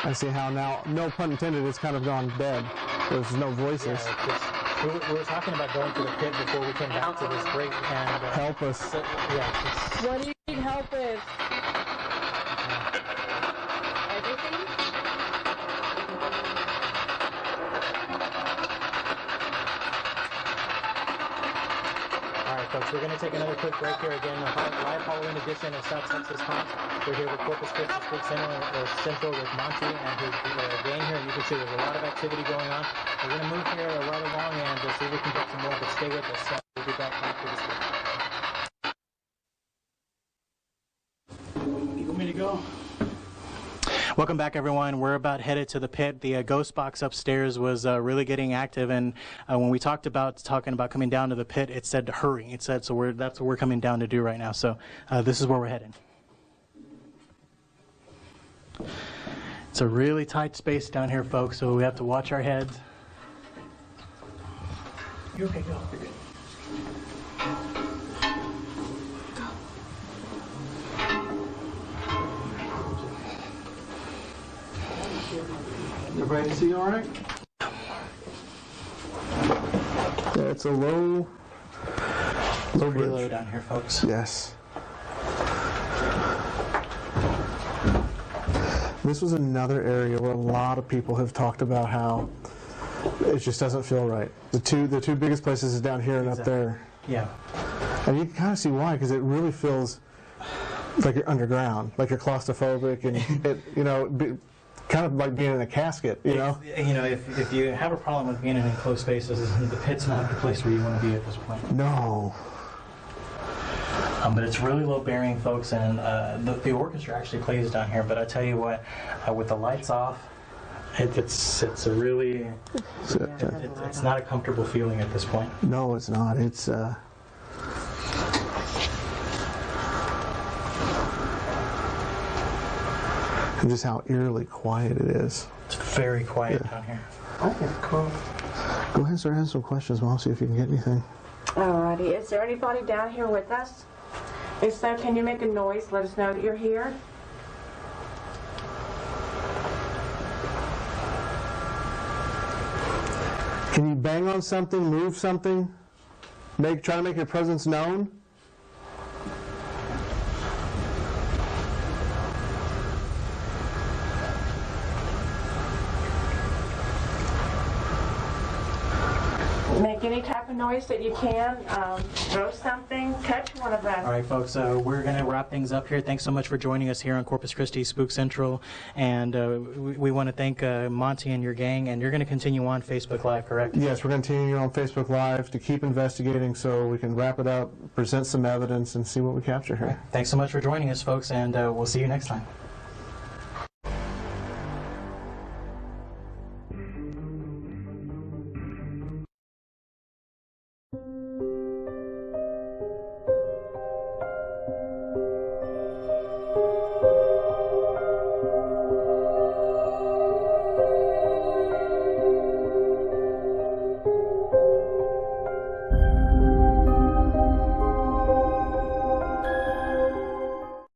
I see how now, no pun intended, it's kind of gone dead. There's no voices. Yeah, we were talking about going to the pit before we came back to this break, and Help us. so, yeah, What do you need help with? Everything? all right, folks, we're going to take another quick break here again. The live Halloween edition of South Texas Haunts. We're here with Corpus Christi Spook Central with Monty and his gang here. You can see there's a lot of activity going on. We're going to move here right along and see if we can get some more, but stay with us. We'll be back after this break. You want me to go? Welcome back, everyone. We're about headed to the pit. The ghost box upstairs was really getting active, and when we talking about coming down to the pit, it said to hurry. It said so. That's what we're coming down to do right now. So this is where we're heading. It's a really tight space down here, folks, so we have to watch our heads. You're okay, go. You're good. Everybody see all right? Yeah, it's a low Pretty bridge. low down here, folks. Yes. This was another area where a lot of people have talked about how it just doesn't feel right. The two biggest places is down here and up there. Yeah. And you can kind of see why, because it really feels like you're underground, like you're claustrophobic, and it, kind of like being in a casket, you know? If you have a problem with being in enclosed spaces, the pit's not the place where you want to be at this point. No. But it's really low bearing, folks, and the orchestra actually plays down here. But I tell you what, with the lights off, it's a really it's not a comfortable feeling at this point. No, it's not. It's and just how eerily quiet it is. It's very quiet down here. Oh, cool. Go ahead and start asking some questions, Mom, see if you can get anything. Alrighty, is there anybody down here with us? If so, can you make a noise? Let us know that you're here. Can you bang on something, move something? Try to make your presence known? Make any type of noise that you can. Throw something, touch one of us. All right, folks, we're going to wrap things up here. Thanks so much for joining us here on Corpus Christi Spook Central. And we want to thank Monty and your gang. And you're going to continue on Facebook Live, correct? Yes, we're going to continue on Facebook Live to keep investigating so we can wrap it up, present some evidence, and see what we capture here. Thanks so much for joining us, folks, and we'll see you next time.